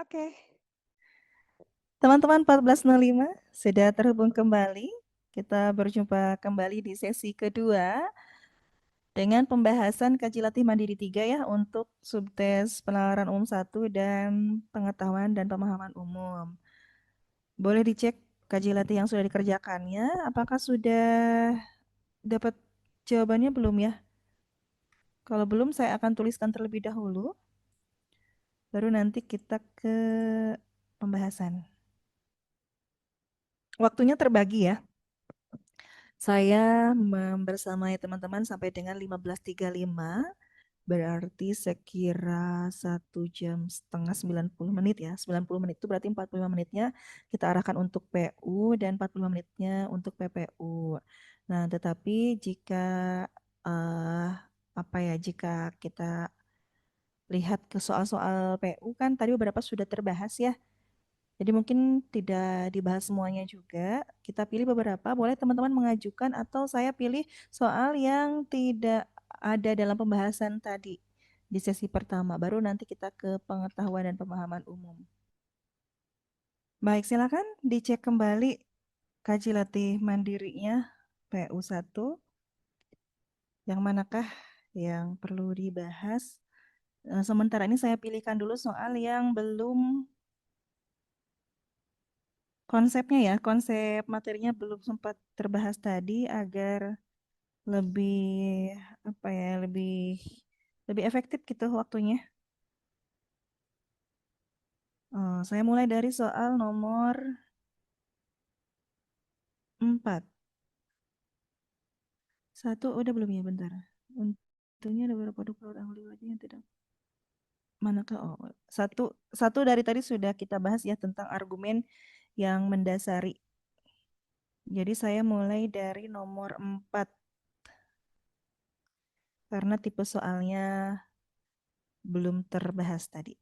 Oke, teman-teman 1405 sudah terhubung kembali. Kita berjumpa kembali di sesi kedua dengan pembahasan kaji latih mandiri 3 ya untuk subtes penalaran umum 1 dan pengetahuan dan pemahaman umum. Boleh dicek kaji latih yang sudah dikerjakannya, apakah sudah dapat jawabannya belum ya? Kalau belum saya akan tuliskan terlebih dahulu, baru nanti kita ke pembahasan. Waktunya terbagi ya. Saya membersamai teman-teman sampai dengan 15.35, berarti sekira 1 jam setengah 90 menit ya. 90 menit itu berarti 45 menitnya kita arahkan untuk PU dan 45 menitnya untuk PPU. Nah, tetapi jika eh, jika kita lihat ke soal-soal PU kan tadi beberapa sudah terbahas ya. Jadi mungkin tidak dibahas semuanya juga. Kita pilih beberapa. Boleh teman-teman mengajukan atau saya pilih soal yang tidak ada dalam pembahasan tadi di sesi pertama. Baru nanti kita ke pengetahuan dan pemahaman umum. Baik, silakan dicek kembali kaji latih mandirinya PU1. Yang manakah yang perlu dibahas? Sementara ini saya pilihkan dulu soal yang belum konsepnya ya, konsep materinya belum sempat terbahas tadi agar lebih lebih lebih efektif gitu waktunya. Saya mulai dari soal nomor 4. Satu udah belum ya, bentar. Untungnya ada beberapa produk ahli wajah yang tidak. Manakah? Oh, satu satu dari tadi sudah kita bahas ya tentang argumen yang mendasari. Jadi saya mulai dari nomor 4 karena tipe soalnya belum terbahas tadi.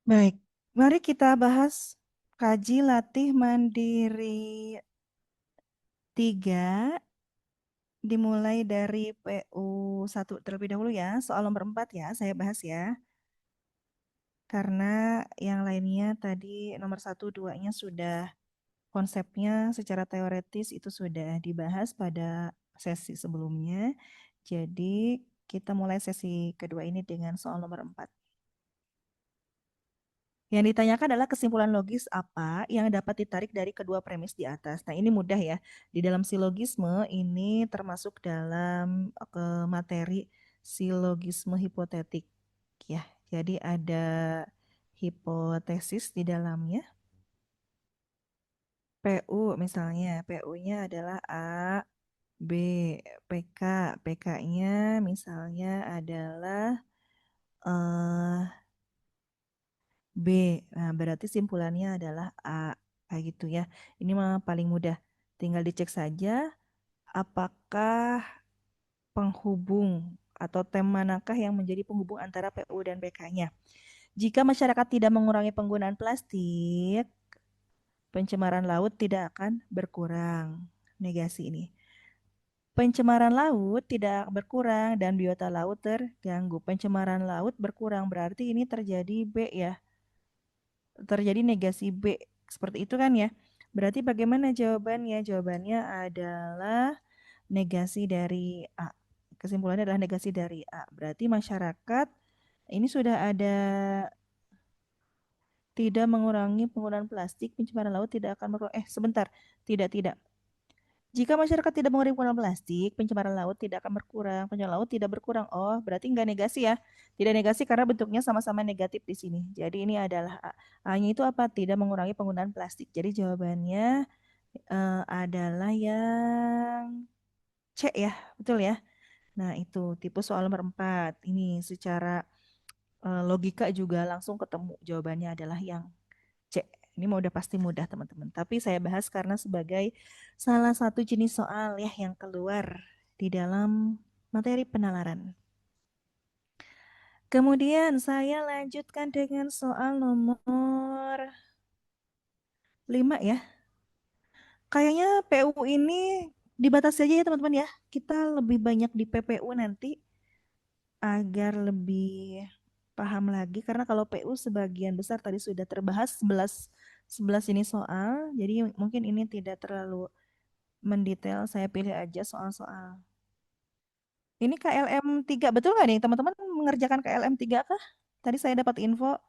Baik, mari kita bahas kaji latih mandiri 3 dimulai dari PU1 terlebih dahulu ya. Soal nomor 4 ya, saya bahas ya. Karena yang lainnya tadi nomor 1, 2-nya sudah konsepnya secara teoretis itu sudah dibahas pada sesi sebelumnya. Jadi kita mulai sesi kedua ini dengan soal nomor 4. Yang ditanyakan adalah kesimpulan logis apa yang dapat ditarik dari kedua premis di atas. Nah, ini mudah ya. Di dalam silogisme ini termasuk dalam materi silogisme hipotetik ya. Jadi ada hipotesis di dalamnya. PU misalnya, PU-nya adalah A, B, PK. PK-nya misalnya adalah eh B. Nah, berarti simpulannya adalah A. Kayak gitu ya. Ini mah paling mudah. Tinggal dicek saja apakah penghubung atau tem manakah yang menjadi penghubung antara PU dan PK-nya. Jika masyarakat tidak mengurangi penggunaan plastik, pencemaran laut tidak akan berkurang. Negasi ini. Pencemaran laut tidak berkurang dan biota laut terganggu. Pencemaran laut berkurang berarti ini terjadi B ya. Terjadi negasi B. Seperti itu kan ya. Berarti bagaimana jawabannya? Jawabannya adalah negasi dari A. Kesimpulannya adalah negasi dari A. Berarti masyarakat ini sudah ada tidak mengurangi penggunaan plastik, pencemaran laut tidak akan berkurang. Sebentar. Tidak, tidak. Jika masyarakat tidak mengurangi penggunaan plastik, pencemaran laut tidak akan berkurang. Pencemaran laut tidak berkurang. Oh, berarti enggak negasi ya. Tidak negasi karena bentuknya sama-sama negatif di sini. Jadi ini adalah A. A-nya itu apa? Tidak mengurangi penggunaan plastik. Jadi jawabannya adalah yang C ya. Betul ya? Nah, itu tipe soal nomor 4. Ini secara logika juga langsung ketemu. Jawabannya adalah yang C. Ini mau udah pasti mudah teman-teman. Tapi saya bahas karena sebagai salah satu jenis soal ya yang keluar di dalam materi penalaran. Kemudian saya lanjutkan dengan soal nomor 5 ya. Kayaknya PU ini dibatasi aja ya teman-teman ya. Kita lebih banyak di PPU nanti agar lebih paham lagi karena kalau PU sebagian besar tadi sudah terbahas 11 11 ini soal, jadi mungkin ini tidak terlalu mendetail, saya pilih aja soal-soal. Ini KLM 3 betul nggak nih teman-teman mengerjakan KLM 3 kah? Tadi saya dapat info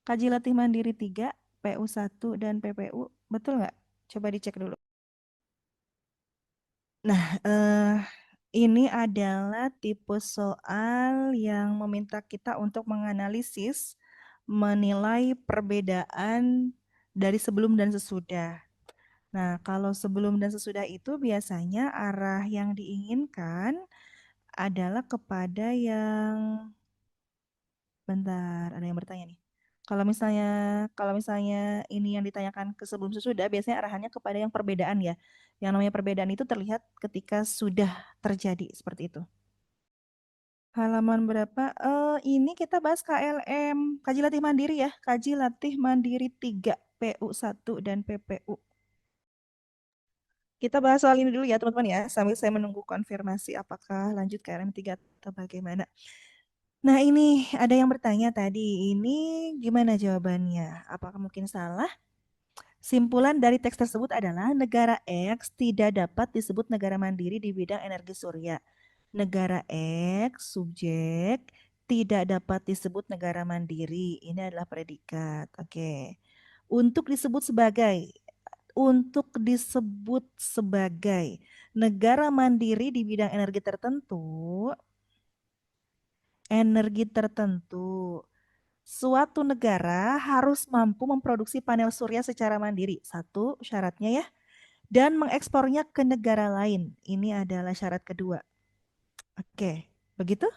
Kaji Latih Mandiri 3, PU 1 dan PPU, betul nggak? Coba dicek dulu. Nah, ini adalah tipe soal yang meminta kita untuk menganalisis, menilai perbedaan dari sebelum dan sesudah. Nah, kalau sebelum dan sesudah itu biasanya arah yang diinginkan adalah kepada yang bentar, ada yang bertanya nih. Kalau misalnya ini yang ditanyakan ke sebelum sesudah, biasanya arahannya kepada yang perbedaan ya. Yang namanya perbedaan itu terlihat ketika sudah terjadi seperti itu. Halaman berapa? Ini kita bahas KLM, Kaji Latih Mandiri ya. Kaji Latih Mandiri 3, PU 1 dan PPU. Kita bahas soal ini dulu ya teman-teman ya, sambil saya menunggu konfirmasi apakah lanjut KLM 3 atau bagaimana. Nah, ini ada yang bertanya tadi, ini gimana jawabannya? Apakah mungkin salah? Simpulan dari teks tersebut adalah negara X tidak dapat disebut negara mandiri di bidang energi surya. Negara X, subjek, tidak dapat disebut negara mandiri. Ini adalah predikat. Oke. Untuk disebut sebagai negara mandiri di bidang energi tertentu, suatu negara harus mampu memproduksi panel surya secara mandiri. Satu syaratnya ya. Dan mengekspornya ke negara lain. Ini adalah syarat kedua. Oke, begitu?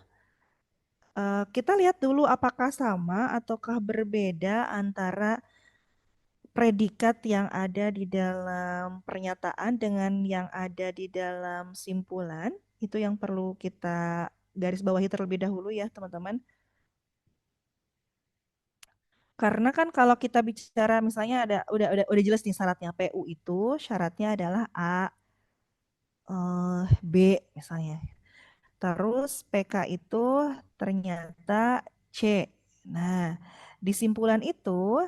Kita lihat dulu apakah sama ataukah berbeda antara predikat yang ada di dalam pernyataan dengan yang ada di dalam simpulan. Itu yang perlu kita garis bawahi terlebih dahulu ya, teman-teman. Karena kan kalau kita bicara misalnya udah jelas nih syaratnya PU itu syaratnya adalah A, B misalnya. Terus PK itu ternyata C. Nah, di simpulan itu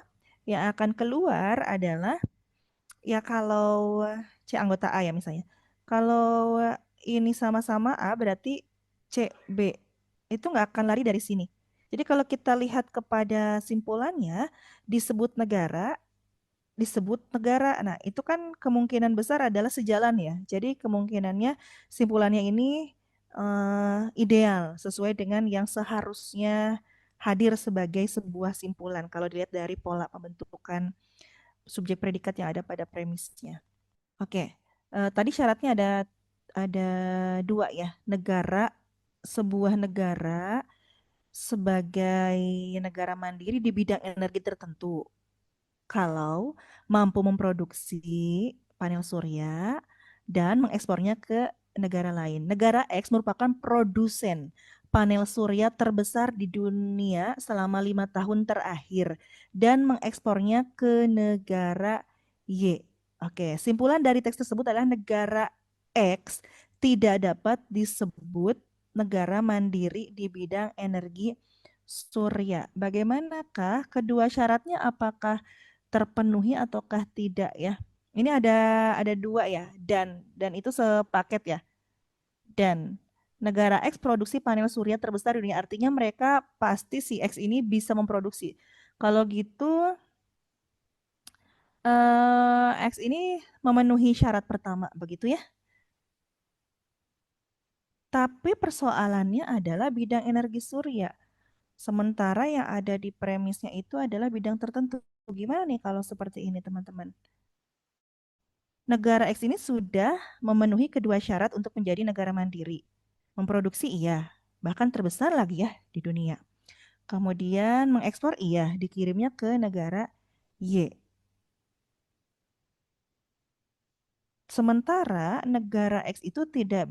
yang akan keluar adalah ya kalau C anggota A ya misalnya. Kalau ini sama-sama A berarti C, B. Itu nggak akan lari dari sini. Jadi kalau kita lihat kepada simpulannya disebut negara. Nah, itu kan kemungkinan besar adalah sejalan ya. Jadi kemungkinannya simpulannya ini ideal sesuai dengan yang seharusnya hadir sebagai sebuah simpulan kalau dilihat dari pola pembentukan subjek predikat yang ada pada premisnya. Oke, tadi syaratnya ada dua ya, sebuah negara sebagai negara mandiri di bidang energi tertentu. Kalau mampu memproduksi panel surya dan mengekspornya ke negara lain. Negara X merupakan produsen panel surya terbesar di dunia selama 5 tahun terakhir dan mengekspornya ke negara Y. Oke, simpulan dari teks tersebut adalah negara X tidak dapat disebut negara mandiri di bidang energi surya. Bagaimanakah kedua syaratnya? Apakah terpenuhi ataukah tidak ya? Ini ada dua ya, dan itu sepaket ya. Dan negara X produksi panel surya terbesar di dunia, artinya mereka pasti si X ini bisa memproduksi. Kalau gitu, X ini memenuhi syarat pertama, begitu ya? Tapi persoalannya adalah bidang energi surya. Sementara yang ada di premisnya itu adalah bidang tertentu. Gimana nih kalau seperti ini, teman-teman? Negara X ini sudah memenuhi kedua syarat untuk menjadi negara mandiri. Memproduksi iya, bahkan terbesar lagi ya di dunia. Kemudian mengekspor iya, dikirimnya ke negara Y. Sementara negara X itu tidak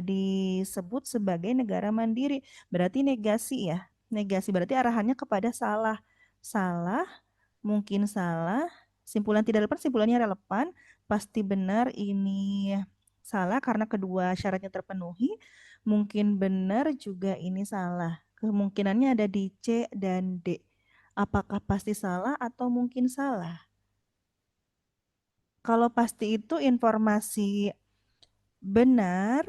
disebut sebagai negara mandiri. Berarti negasi ya. Negasi berarti arahannya kepada salah. Salah, mungkin salah. Simpulan tidak relevan, simpulannya relevan. Pasti benar ini salah karena kedua syaratnya terpenuhi. Mungkin benar juga ini salah. Kemungkinannya ada di C dan D. Apakah pasti salah atau mungkin salah? Kalau pasti itu informasi benar,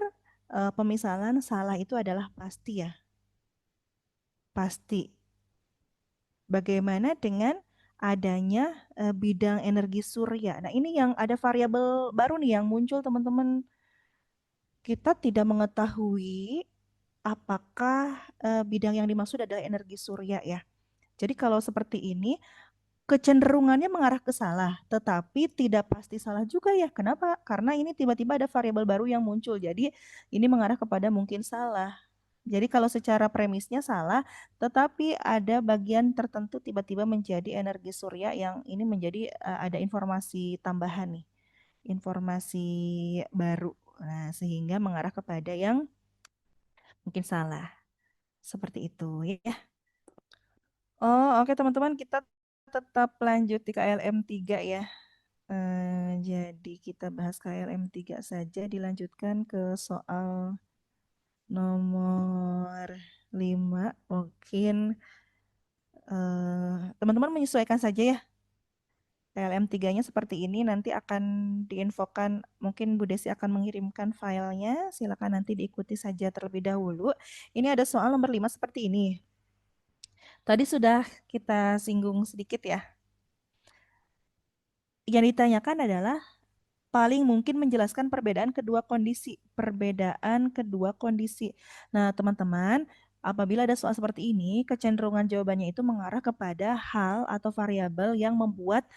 pemisalan salah itu adalah pasti ya, pasti. Bagaimana dengan adanya bidang energi surya? Nah, ini yang ada variabel baru nih yang muncul teman-teman. Kita tidak mengetahui apakah bidang yang dimaksud adalah energi surya ya. Jadi kalau seperti ini kecenderungannya mengarah ke salah, tetapi tidak pasti salah juga ya. Kenapa? Karena ini tiba-tiba ada variabel baru yang muncul. Jadi ini mengarah kepada mungkin salah. Jadi kalau secara premisnya salah, tetapi ada bagian tertentu tiba-tiba menjadi energi surya yang ini menjadi ada informasi tambahan nih, informasi baru. Nah, sehingga mengarah kepada yang mungkin salah. Seperti itu ya. Oh, oke teman-teman, kita tetap lanjut di KLM 3 ya. Jadi kita bahas KLM 3 saja, dilanjutkan ke soal nomor 5. Mungkin teman-teman menyesuaikan saja ya. KLM 3-nya seperti ini, nanti akan diinfokan, mungkin Bu Desi akan mengirimkan filenya, silakan nanti diikuti saja terlebih dahulu. Ini ada soal nomor 5 seperti ini. Tadi sudah kita singgung sedikit ya. Yang ditanyakan adalah paling mungkin menjelaskan perbedaan kedua kondisi. Perbedaan kedua kondisi. Nah, teman-teman, apabila ada soal seperti ini, kecenderungan jawabannya itu mengarah kepada hal atau variabel yang membuat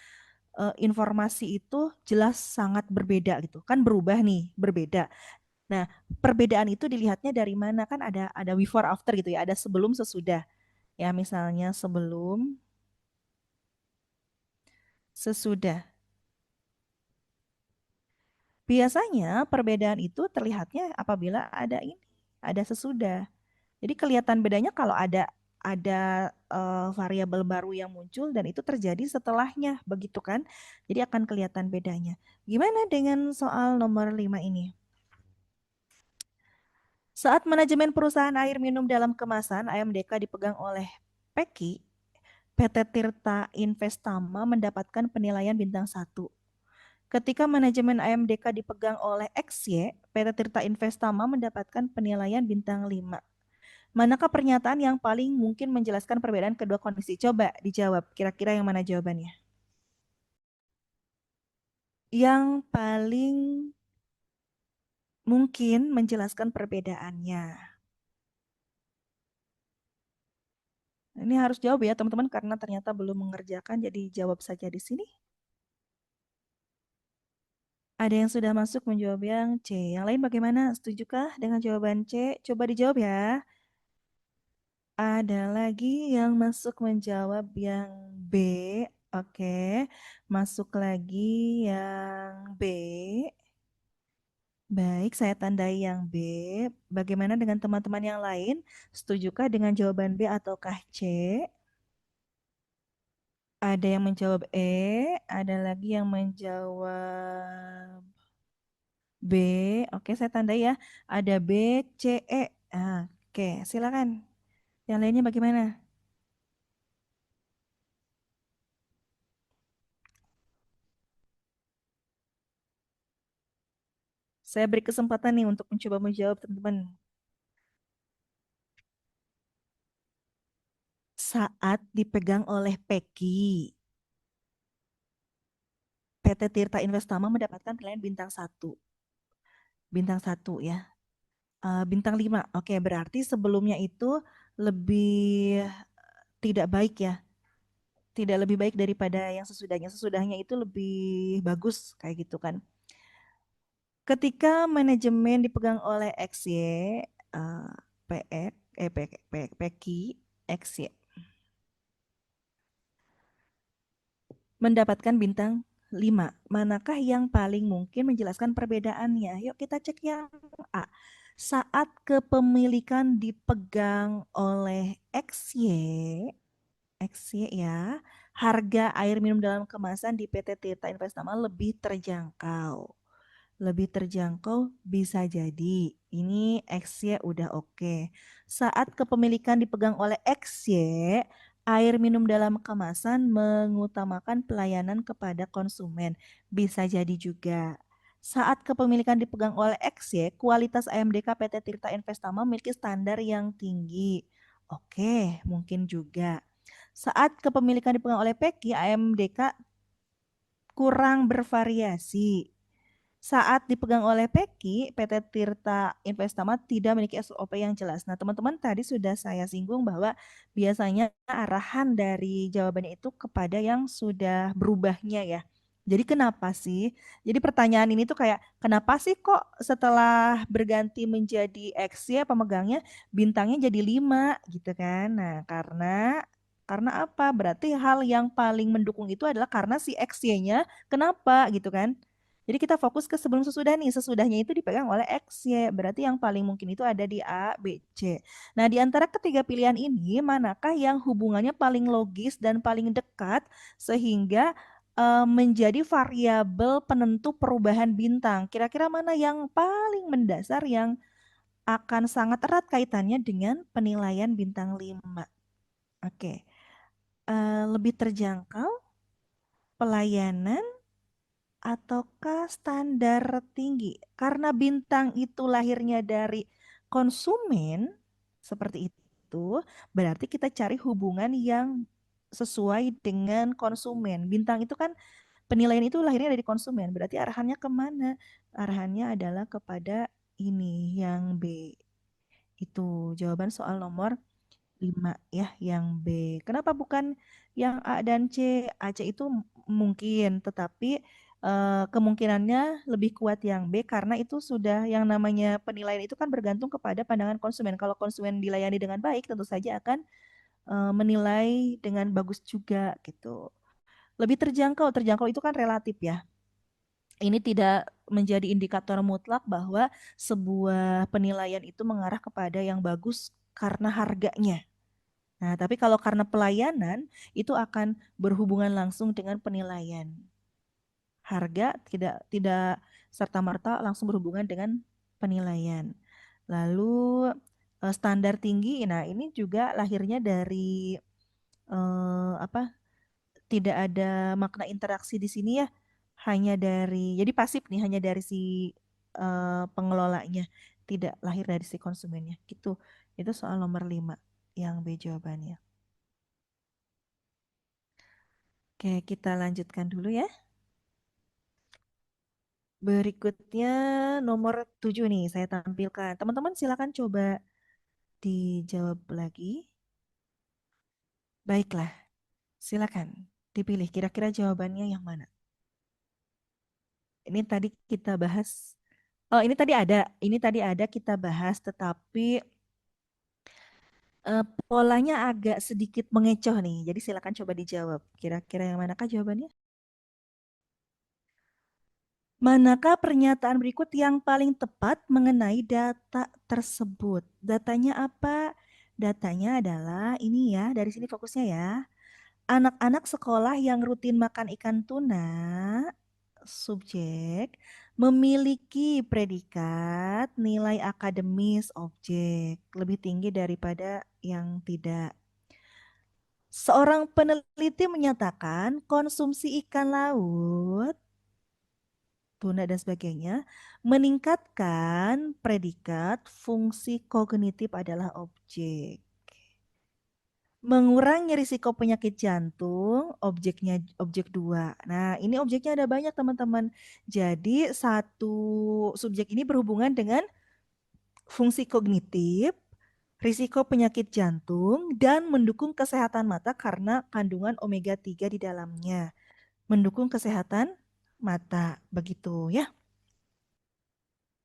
informasi itu jelas sangat berbeda gitu. Kan berubah nih, berbeda. Nah, perbedaan itu dilihatnya dari mana? Kan ada before after gitu ya, ada sebelum sesudah. Ya, misalnya sebelum, sesudah. Biasanya perbedaan itu terlihatnya apabila ada ini, ada sesudah. Jadi kelihatan bedanya kalau ada variabel baru yang muncul dan itu terjadi setelahnya, begitu kan? Jadi akan kelihatan bedanya. Gimana dengan soal nomor 5 ini? Saat manajemen perusahaan air minum dalam kemasan AMDK dipegang oleh Peki, PT Tirta Investama mendapatkan penilaian bintang 1. Ketika manajemen AMDK dipegang oleh XY, PT Tirta Investama mendapatkan penilaian bintang 5. Manakah pernyataan yang paling mungkin menjelaskan perbedaan kedua kondisi? Coba dijawab, kira-kira yang mana jawabannya? Yang paling mungkin menjelaskan perbedaannya. Ini harus jawab ya teman-teman karena ternyata belum mengerjakan, jadi jawab saja di sini. Ada yang sudah masuk menjawab yang C. Yang lain bagaimana? Setujukah dengan jawaban C? Coba dijawab ya. Ada lagi yang masuk menjawab yang B. Oke, masuk lagi yang B. Baik, saya tandai yang B. Bagaimana dengan teman-teman yang lain? Setujukah dengan jawaban B ataukah C? Ada yang menjawab E, ada lagi yang menjawab B. Oke, saya tandai ya. Ada B, C, E. Oke, silakan. Yang lainnya bagaimana? Saya beri kesempatan nih untuk mencoba menjawab teman-teman. Saat dipegang oleh Peki, PT Tirta Investama mendapatkan penilaian bintang 1. Bintang 1 ya. Bintang 5. Oke, berarti sebelumnya itu lebih tidak baik ya. Tidak lebih baik daripada yang sesudahnya. Sesudahnya itu lebih bagus kayak gitu kan. Ketika manajemen dipegang oleh XY, PX, Peki, XY mendapatkan bintang 5. Manakah yang paling mungkin menjelaskan perbedaannya? Yuk kita cek yang A. Saat kepemilikan dipegang oleh XY, XY ya, harga air minum dalam kemasan di PT Tirta Investama lebih terjangkau. Lebih terjangkau bisa jadi. Ini XY udah oke. Saat kepemilikan dipegang oleh XY, air minum dalam kemasan mengutamakan pelayanan kepada konsumen. Bisa jadi juga. Saat kepemilikan dipegang oleh XY, kualitas AMDK PT Tirta Investama memiliki standar yang tinggi. Oke, mungkin juga. Saat kepemilikan dipegang oleh PEKI, AMDK kurang bervariasi. Saat dipegang oleh PEKI, PT Tirta Investama tidak memiliki SOP yang jelas. Nah, teman-teman tadi sudah saya singgung bahwa biasanya arahan dari jawabannya itu kepada yang sudah berubahnya ya. Jadi kenapa sih? Jadi pertanyaan ini tuh kayak kenapa sih kok setelah berganti menjadi X ya pemegangnya bintangnya jadi 5 gitu kan. Nah, karena apa? Berarti hal yang paling mendukung itu adalah karena si XY-nya kenapa gitu kan? Jadi kita fokus ke sebelum sesudah nih. Sesudahnya itu dipegang oleh X, Y. Berarti yang paling mungkin itu ada di A, B, C. Nah, di antara ketiga pilihan ini, manakah yang hubungannya paling logis dan paling dekat sehingga menjadi variabel penentu perubahan bintang? Kira-kira mana yang paling mendasar yang akan sangat erat kaitannya dengan penilaian bintang 5? Oke. Lebih terjangkau, pelayanan, ataukah standar tinggi? Karena bintang itu lahirnya dari konsumen, seperti itu, berarti kita cari hubungan yang sesuai dengan konsumen. Bintang itu kan penilaian itu lahirnya dari konsumen, berarti arahannya kemana? Arahannya adalah kepada ini, yang B. Itu jawaban soal nomor 5 ya, yang B. Kenapa bukan yang A dan C? A, C itu mungkin, tetapi kemungkinannya lebih kuat yang B karena itu sudah yang namanya penilaian itu kan bergantung kepada pandangan konsumen. Kalau konsumen dilayani dengan baik, tentu saja akan menilai dengan bagus juga gitu. Lebih terjangkau, terjangkau itu kan relatif ya. Ini tidak menjadi indikator mutlak bahwa sebuah penilaian itu mengarah kepada yang bagus karena harganya. Nah, tapi kalau karena pelayanan itu akan berhubungan langsung dengan penilaian. Harga tidak serta-merta langsung berhubungan dengan penilaian. Lalu standar tinggi, nah ini juga lahirnya dari apa? Tidak ada makna interaksi di sini ya. Hanya dari jadi pasif nih, hanya dari si pengelolanya, tidak lahir dari si konsumennya. Gitu. Itu soal nomor 5 yang B jawabannya. Oke, kita lanjutkan dulu ya. Berikutnya nomor 7 nih saya tampilkan. Teman-teman silakan coba dijawab lagi. Baiklah, silakan dipilih kira-kira jawabannya yang mana. Ini tadi kita bahas. Oh, ini tadi ada kita bahas, tetapi polanya agak sedikit mengecoh nih. Jadi silakan coba dijawab. Kira-kira yang manakah jawabannya? Manakah pernyataan berikut yang paling tepat mengenai data tersebut? Datanya apa? Datanya adalah ini ya, dari sini fokusnya ya. Anak-anak sekolah yang rutin makan ikan tuna, subjek, memiliki predikat nilai akademis objek lebih tinggi daripada yang tidak. Seorang peneliti menyatakan konsumsi ikan laut tuna dan sebagainya, meningkatkan predikat fungsi kognitif adalah objek. Mengurangi risiko penyakit jantung, objek 2. Nah, ini objeknya ada banyak teman-teman. Jadi satu subjek ini berhubungan dengan fungsi kognitif, risiko penyakit jantung, dan mendukung kesehatan mata karena kandungan omega 3 di dalamnya. Mendukung kesehatan mata, begitu ya.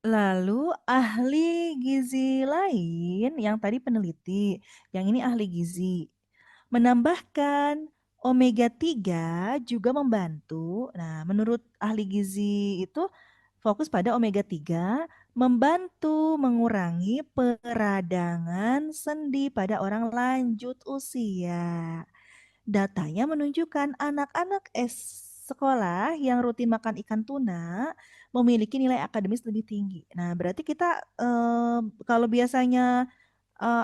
Lalu ahli gizi lain yang tadi peneliti, yang ini ahli gizi, menambahkan omega 3 juga membantu. Nah, menurut ahli gizi itu fokus pada omega 3 membantu mengurangi peradangan sendi pada orang lanjut usia. Datanya menunjukkan anak-anak sekolah yang rutin makan ikan tuna memiliki nilai akademis lebih tinggi. Nah, berarti kita kalau biasanya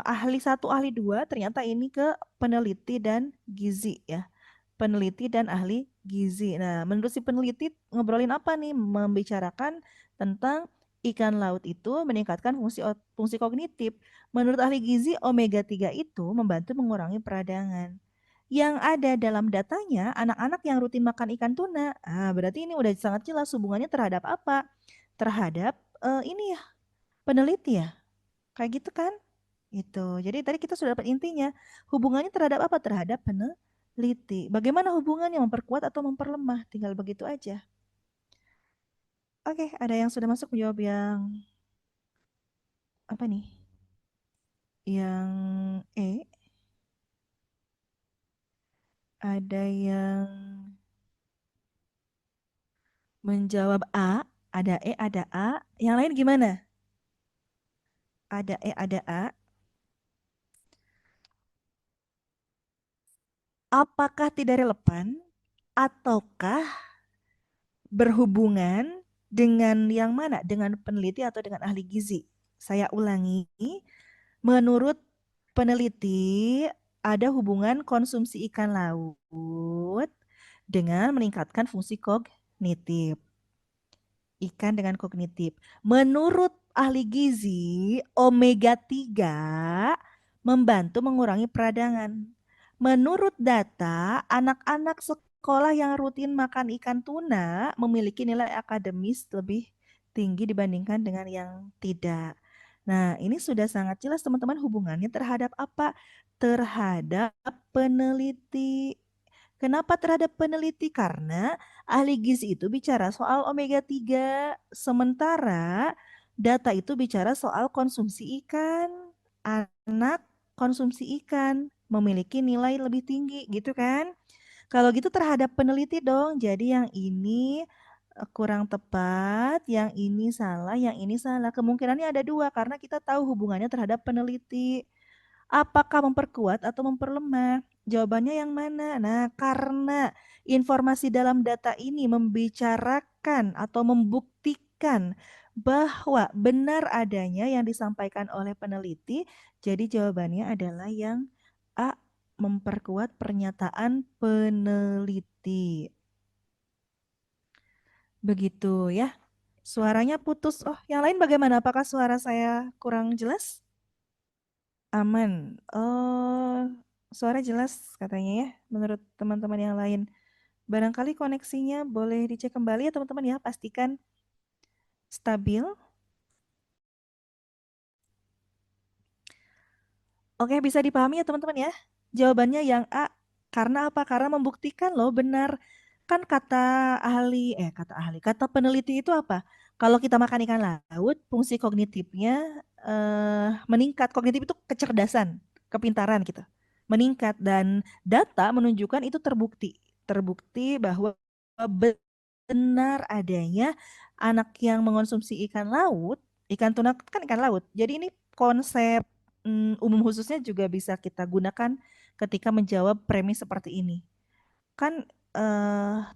ahli satu, ahli dua, ternyata ini ke peneliti dan gizi ya. Peneliti dan ahli gizi. Nah, menurut si peneliti ngobrolin apa nih? Membicarakan tentang ikan laut itu meningkatkan fungsi kognitif. Menurut ahli gizi, omega 3 itu membantu mengurangi peradangan. Yang ada dalam datanya, anak-anak yang rutin makan ikan tuna. Ah, berarti ini udah sangat jelas hubungannya terhadap apa? Terhadap ini ya, peneliti ya. Kayak gitu kan? Itu. Jadi tadi kita sudah dapat intinya. Hubungannya terhadap apa? Terhadap peneliti. Bagaimana hubungannya memperkuat atau memperlemah? Tinggal begitu aja. Oke, ada yang sudah masuk menjawab yang apa nih? Yang E, ada yang menjawab A, ada E, ada A. Yang lain gimana? Ada E, ada A. Apakah tidak relevan ataukah berhubungan dengan yang mana? Dengan peneliti atau dengan ahli gizi? Saya ulangi, menurut peneliti ada hubungan konsumsi ikan laut dengan meningkatkan fungsi kognitif. Ikan dengan kognitif. Menurut ahli gizi, omega 3 membantu mengurangi peradangan. Menurut data, anak-anak sekolah yang rutin makan ikan tuna memiliki nilai akademis lebih tinggi dibandingkan dengan yang tidak. Nah, ini sudah sangat jelas teman-teman hubungannya terhadap apa? Terhadap peneliti. Kenapa terhadap peneliti? Karena ahli gizi itu bicara soal omega 3, sementara data itu bicara soal konsumsi ikan. Anak konsumsi ikan memiliki nilai lebih tinggi gitu kan? Kalau gitu terhadap peneliti dong. Jadi yang ini kurang tepat, yang ini salah, yang ini salah. Kemungkinannya ada dua karena kita tahu hubungannya terhadap peneliti. Apakah memperkuat atau memperlemah? Jawabannya yang mana? Nah, karena informasi dalam data ini membicarakan atau membuktikan bahwa benar adanya yang disampaikan oleh peneliti, jadi jawabannya adalah yang A, memperkuat pernyataan peneliti. Begitu ya. Suaranya putus. Oh, yang lain bagaimana? Apakah suara saya kurang jelas? Aman. Oh, suara jelas katanya ya, menurut teman-teman yang lain. Barangkali koneksinya boleh dicek kembali ya teman-teman ya, pastikan stabil. Oke, bisa dipahami ya teman-teman ya. Jawabannya yang A. Karena apa? Karena membuktikan loh benar. Kan kata peneliti itu apa? Kalau kita makan ikan laut, fungsi kognitifnya meningkat. Kognitif itu kecerdasan, kepintaran gitu. Meningkat dan data menunjukkan itu terbukti. Terbukti bahwa benar adanya anak yang mengonsumsi ikan laut, ikan tuna kan ikan laut. Jadi ini konsep umum khususnya juga bisa kita gunakan ketika menjawab premis seperti ini. Kan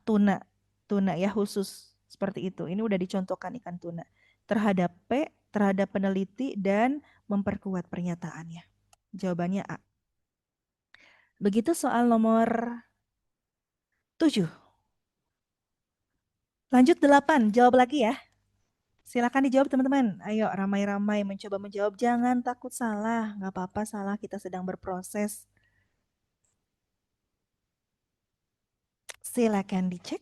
tuna, tuna ya khusus seperti itu. Ini udah dicontohkan ikan tuna. Terhadap P, terhadap peneliti dan memperkuat pernyataannya. Jawabannya A. Begitu soal nomor 7. Lanjut 8, jawab lagi ya. Silakan dijawab teman-teman. Ayo ramai-ramai mencoba menjawab. Jangan takut salah. Nggak apa-apa salah, kita sedang berproses. Silakan dicek.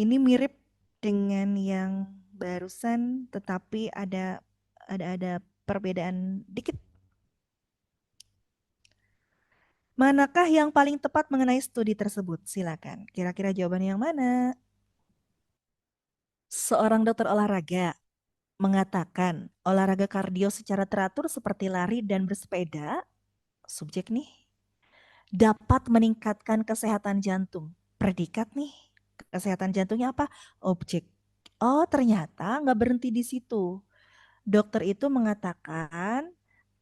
Ini mirip dengan yang barusan, tetapi ada perbedaan dikit. Manakah yang paling tepat mengenai studi tersebut? Silakan. Kira-kira jawabannya yang mana? Seorang dokter olahraga mengatakan olahraga kardio secara teratur seperti lari dan bersepeda, subjek nih, dapat meningkatkan kesehatan jantung. Predikat nih, kesehatan jantungnya apa? Objek. Oh, ternyata nggak berhenti di situ. Dokter itu mengatakan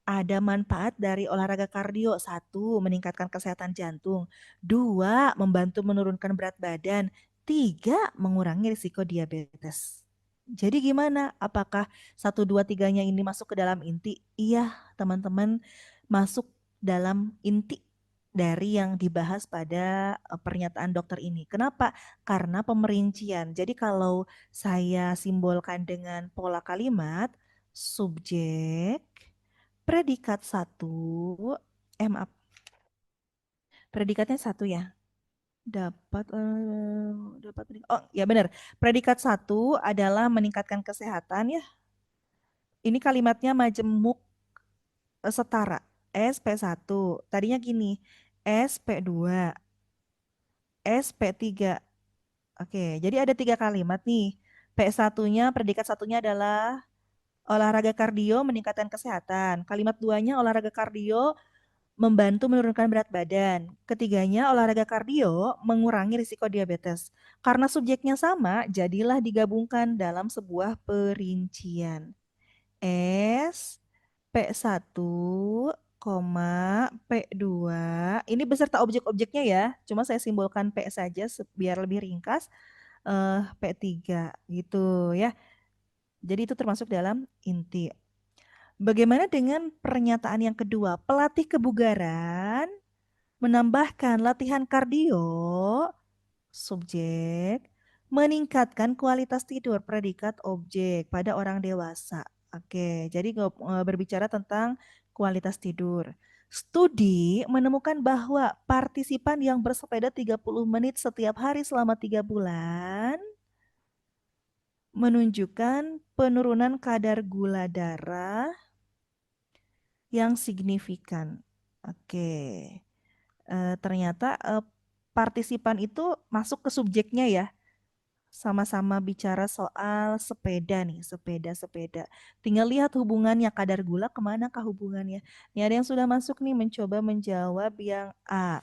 ada manfaat dari olahraga kardio. Satu, meningkatkan kesehatan jantung. Dua, membantu menurunkan berat badan. Tiga, mengurangi risiko diabetes. Jadi gimana? Apakah satu, dua, tiganya ini masuk ke dalam inti? Iya, teman-teman, masuk dalam inti dari yang dibahas pada pernyataan dokter ini. Kenapa? Karena pemerincian. Jadi kalau saya simbolkan dengan pola kalimat, subjek, predikat satu, maaf, predikatnya satu ya. Dapat, oh ya benar. Predikat satu adalah meningkatkan kesehatan ya. Ini kalimatnya majemuk setara. SP1. Tadinya gini. SP2. SP3. Oke, jadi ada tiga kalimat nih. P1-nya, predikat satunya adalah olahraga kardio meningkatkan kesehatan. Kalimat duanya olahraga kardio membantu menurunkan berat badan. Ketiganya olahraga kardio mengurangi risiko diabetes. Karena subjeknya sama, jadilah digabungkan dalam sebuah perincian. S P1, P2. Ini beserta objek-objeknya ya. Cuma saya simbolkan P saja biar lebih ringkas. P3 gitu ya. Jadi itu termasuk dalam inti. Bagaimana dengan pernyataan yang kedua? Pelatih kebugaran menambahkan latihan kardio, subjek, meningkatkan kualitas tidur, predikat objek pada orang dewasa. Oke, jadi berbicara tentang kualitas tidur. Studi menemukan bahwa partisipan yang bersepeda 30 menit setiap hari selama 3 bulan menunjukkan penurunan kadar gula darah yang signifikan. Oke. Ternyata partisipan itu masuk ke subjeknya ya. Sama-sama bicara soal sepeda nih, sepeda-sepeda. Tinggal lihat hubungannya, kadar gula kemana kah hubungannya. Nih ada yang sudah masuk nih mencoba menjawab yang A.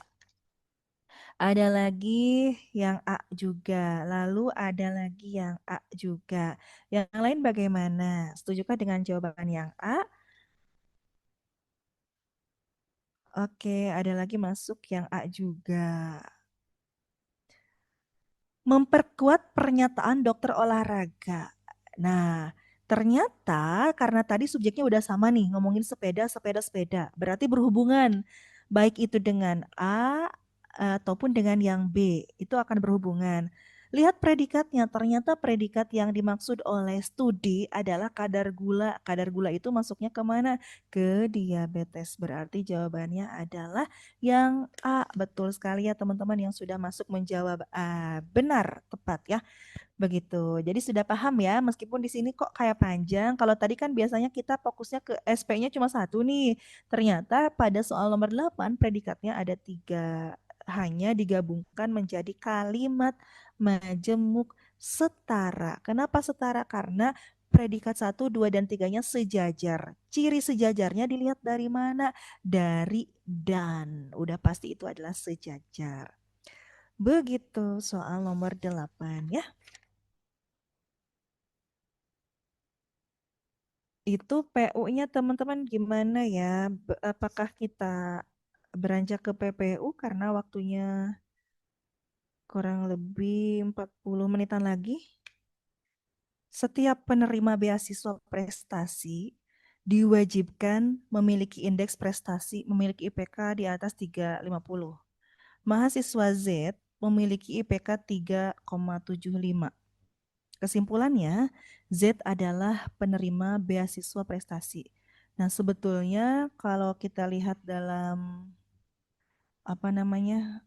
Ada lagi yang A juga. Lalu ada lagi yang A juga. Yang lain bagaimana? Setujukah dengan jawaban yang A? Oke, ada lagi masuk yang A juga. Memperkuat pernyataan dokter olahraga. Nah, ternyata karena tadi subjeknya udah sama nih, ngomongin sepeda, sepeda, sepeda. Berarti berhubungan. Baik itu dengan A ataupun dengan yang B. Itu akan berhubungan. Lihat predikatnya, ternyata predikat yang dimaksud oleh studi adalah kadar gula. Kadar gula itu masuknya kemana? Ke diabetes. Berarti jawabannya adalah yang A. Betul sekali ya teman-teman yang sudah masuk menjawab A. Benar, tepat ya. Begitu. Jadi sudah paham ya, meskipun di sini kok kayak panjang. Kalau tadi kan biasanya kita fokusnya ke SP-nya cuma satu nih. Ternyata pada soal nomor 8 predikatnya ada tiga. Hanya digabungkan menjadi kalimat majemuk setara. Kenapa setara? Karena predikat satu, 2, dan tiganya sejajar. Ciri sejajarnya dilihat dari mana? Dari dan. Udah pasti itu adalah sejajar. Begitu soal nomor 8 ya. Itu PU-nya teman-teman gimana ya? Apakah kita beranjak ke PPU karena waktunya kurang lebih 40 menitan lagi? Setiap penerima beasiswa prestasi diwajibkan memiliki indeks prestasi, memiliki IPK di atas 350. Mahasiswa Z memiliki IPK 3,75. Kesimpulannya, Z adalah penerima beasiswa prestasi. Nah, sebetulnya kalau kita lihat dalam apa namanya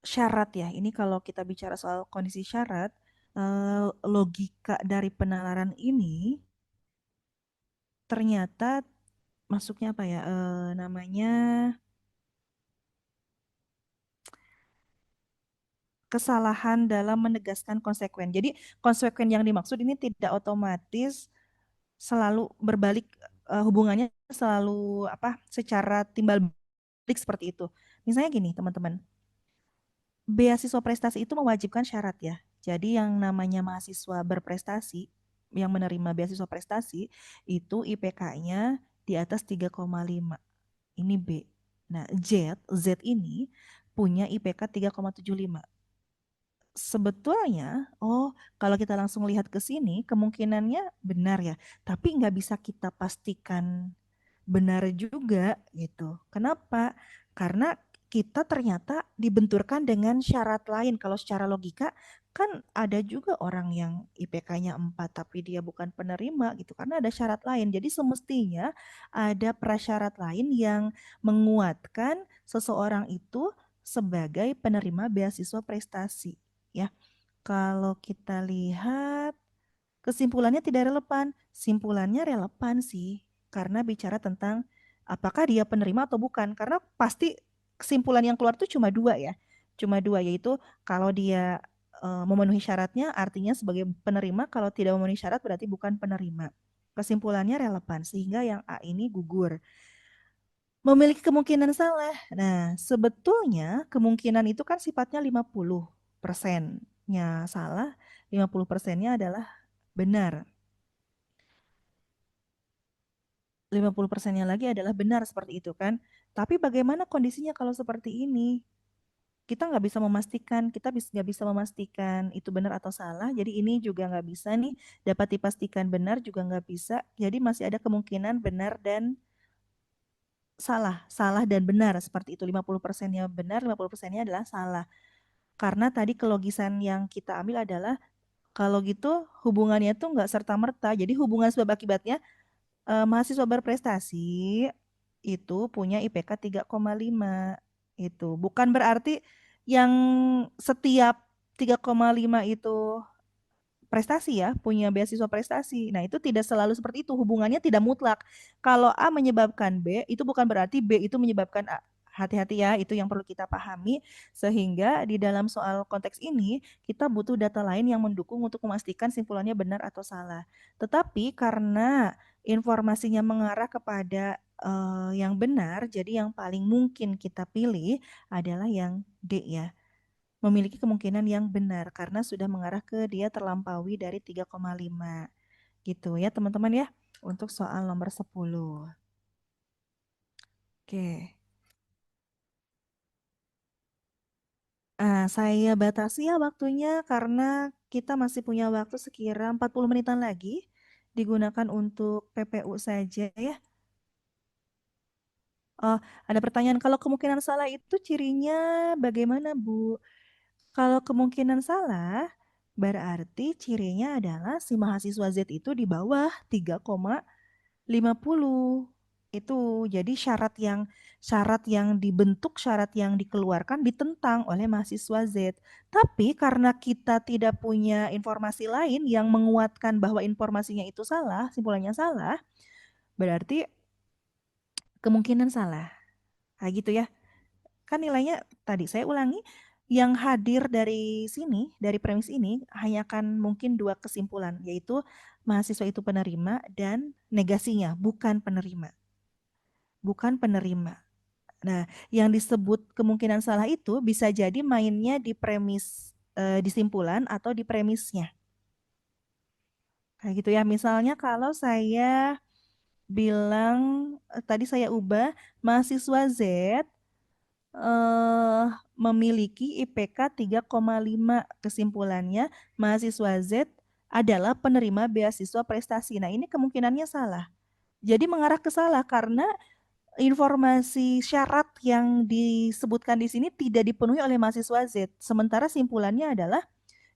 syarat ya, ini kalau kita bicara soal kondisi syarat, logika dari penalaran ini ternyata masuknya apa ya? Namanya kesalahan dalam menegaskan konsekuen. Jadi konsekuen yang dimaksud ini tidak otomatis selalu berbalik, hubungannya selalu apa secara timbal balik seperti itu. Misalnya gini, teman-teman. Beasiswa prestasi itu mewajibkan syarat ya. Jadi yang namanya mahasiswa berprestasi yang menerima beasiswa prestasi itu IPK-nya di atas 3,5. Ini B. Nah, Z ini punya IPK 3,75. Sebetulnya, kalau kita langsung lihat ke sini, kemungkinannya benar ya, tapi nggak bisa kita pastikan benar juga gitu. Kenapa? Karena kita ternyata dibenturkan dengan syarat lain. Kalau secara logika kan ada juga orang yang IPK-nya 4 tapi dia bukan penerima gitu karena ada syarat lain. Jadi semestinya ada prasyarat lain yang menguatkan seseorang itu sebagai penerima beasiswa prestasi ya. Kalau kita lihat kesimpulannya tidak relevan. Simpulannya relevan sih, karena bicara tentang apakah dia penerima atau bukan. Karena pasti kesimpulan yang keluar tuh cuma dua ya. Cuma dua, yaitu kalau dia memenuhi syaratnya artinya sebagai penerima, kalau tidak memenuhi syarat berarti bukan penerima. Kesimpulannya relevan, sehingga yang A ini gugur. Memiliki kemungkinan salah. Nah, sebetulnya kemungkinan itu kan sifatnya 50%-nya salah, 50%-nya adalah benar. 50%-nya lagi adalah benar seperti itu kan. Tapi bagaimana kondisinya kalau seperti ini? Kita nggak bisa memastikan, nggak bisa memastikan itu benar atau salah. Jadi ini juga nggak bisa nih, dapat dipastikan benar juga nggak bisa. Jadi masih ada kemungkinan benar dan salah, salah dan benar seperti itu. 50%-nya benar, 50%-nya adalah salah. Karena tadi kelogisan yang kita ambil adalah kalau gitu hubungannya tuh nggak serta-merta. Jadi hubungan sebab akibatnya mahasiswa berprestasi itu punya IPK 3,5 itu. Bukan berarti yang setiap 3,5 itu prestasi ya, punya beasiswa prestasi. Nah, itu tidak selalu seperti itu, hubungannya tidak mutlak. Kalau A menyebabkan B, itu bukan berarti B itu menyebabkan A. Hati-hati ya, itu yang perlu kita pahami. Sehingga di dalam soal konteks ini, kita butuh data lain yang mendukung untuk memastikan simpulannya benar atau salah. Tetapi karena informasinya mengarah kepada yang benar, jadi yang paling mungkin kita pilih adalah yang D ya, memiliki kemungkinan yang benar karena sudah mengarah ke dia terlampaui dari 3,5 gitu ya teman-teman ya untuk soal nomor 10. Oke. Saya batasi ya waktunya karena kita masih punya waktu sekira 40 menitan lagi digunakan untuk PPU saja ya. Oh, ada pertanyaan kalau kemungkinan salah itu cirinya bagaimana, Bu? Kalau kemungkinan salah, berarti cirinya adalah si mahasiswa Z itu di bawah 3,50. Itu jadi syarat yang dibentuk, syarat yang dikeluarkan ditentang oleh mahasiswa Z. Tapi karena kita tidak punya informasi lain yang menguatkan bahwa informasinya itu salah, simpulannya salah, berarti kemungkinan salah. Kayak gitu ya. Kan nilainya tadi saya ulangi, yang hadir dari sini, dari premis ini hanya akan mungkin dua kesimpulan, yaitu mahasiswa itu penerima dan negasinya, bukan penerima. Bukan penerima. Nah, yang disebut kemungkinan salah itu bisa jadi mainnya di premis, di simpulan atau di premisnya. Kayak gitu ya. Misalnya kalau saya bilang, tadi saya ubah mahasiswa Z eh, memiliki IPK 3,5. Kesimpulannya, mahasiswa Z adalah penerima beasiswa prestasi. Nah, ini kemungkinannya salah. Jadi mengarah ke salah karena informasi syarat yang disebutkan di sini tidak dipenuhi oleh mahasiswa Z. Sementara simpulannya adalah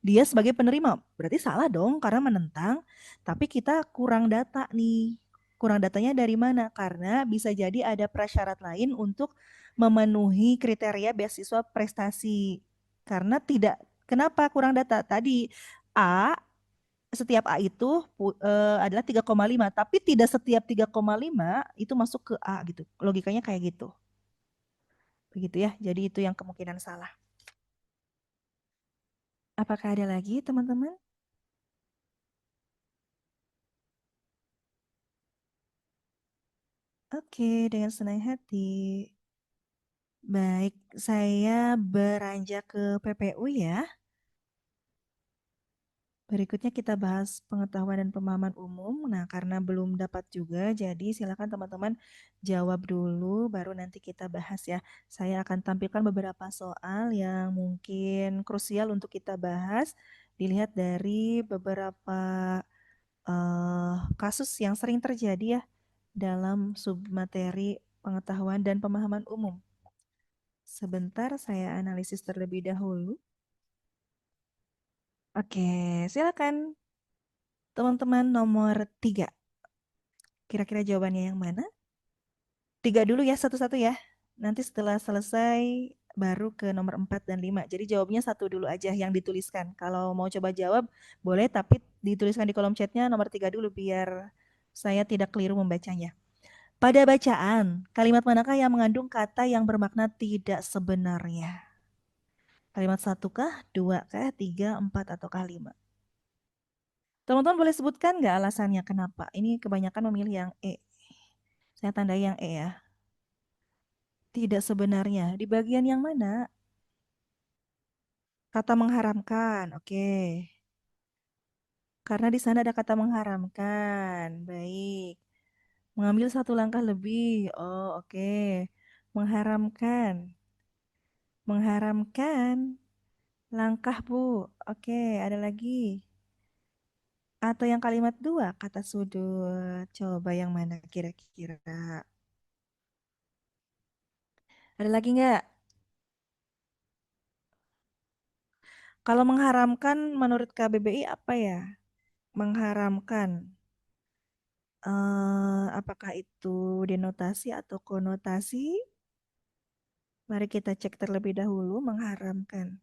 dia sebagai penerima. Berarti salah dong karena menentang. Tapi kita kurang data nih. Kurang datanya dari mana? Karena bisa jadi ada prasyarat lain untuk memenuhi kriteria beasiswa prestasi. Karena tidak, kenapa kurang data? Tadi A, setiap A itu adalah 3,5, tapi tidak setiap 3,5 itu masuk ke A gitu. Logikanya kayak gitu. Begitu ya. Jadi itu yang kemungkinan salah. Apakah ada lagi teman-teman? Oke, dengan senang hati. Baik, saya beranjak ke PPU ya. Berikutnya kita bahas pengetahuan dan pemahaman umum. Nah, karena belum dapat juga, jadi silakan teman-teman jawab dulu, baru nanti kita bahas ya. Saya akan tampilkan beberapa soal yang mungkin krusial untuk kita bahas, dilihat dari beberapa kasus yang sering terjadi ya dalam submateri pengetahuan dan pemahaman umum. Sebentar, saya analisis terlebih dahulu. Oke, silakan. Teman-teman nomor 3. Kira-kira jawabannya yang mana? 3 dulu ya, satu-satu ya. Nanti setelah selesai baru ke nomor 4 dan 5. Jadi jawabnya satu dulu aja yang dituliskan. Kalau mau coba jawab boleh, tapi dituliskan di kolom chatnya nomor 3 dulu biar saya tidak keliru membacanya. Pada bacaan, kalimat manakah yang mengandung kata yang bermakna tidak sebenarnya? Kalimat satu kah, dua kah, tiga, empat, ataukah lima? Teman-teman boleh sebutkan nggak alasannya kenapa? Ini kebanyakan memilih yang E. Saya tandai yang E ya. Tidak sebenarnya. Di bagian yang mana? Kata mengharamkan. Oke. Karena di sana ada kata mengharamkan. Baik. Mengambil satu langkah lebih. Oh, oke. Mengharamkan. Mengharamkan. Langkah, Bu. Oke, ada lagi. Atau yang kalimat dua, kata sudut. Coba yang mana kira-kira? Ada lagi nggak? Kalau mengharamkan menurut KBBI apa ya? Mengharamkan. Apakah itu denotasi atau konotasi? Mari kita cek terlebih dahulu. Mengharamkan.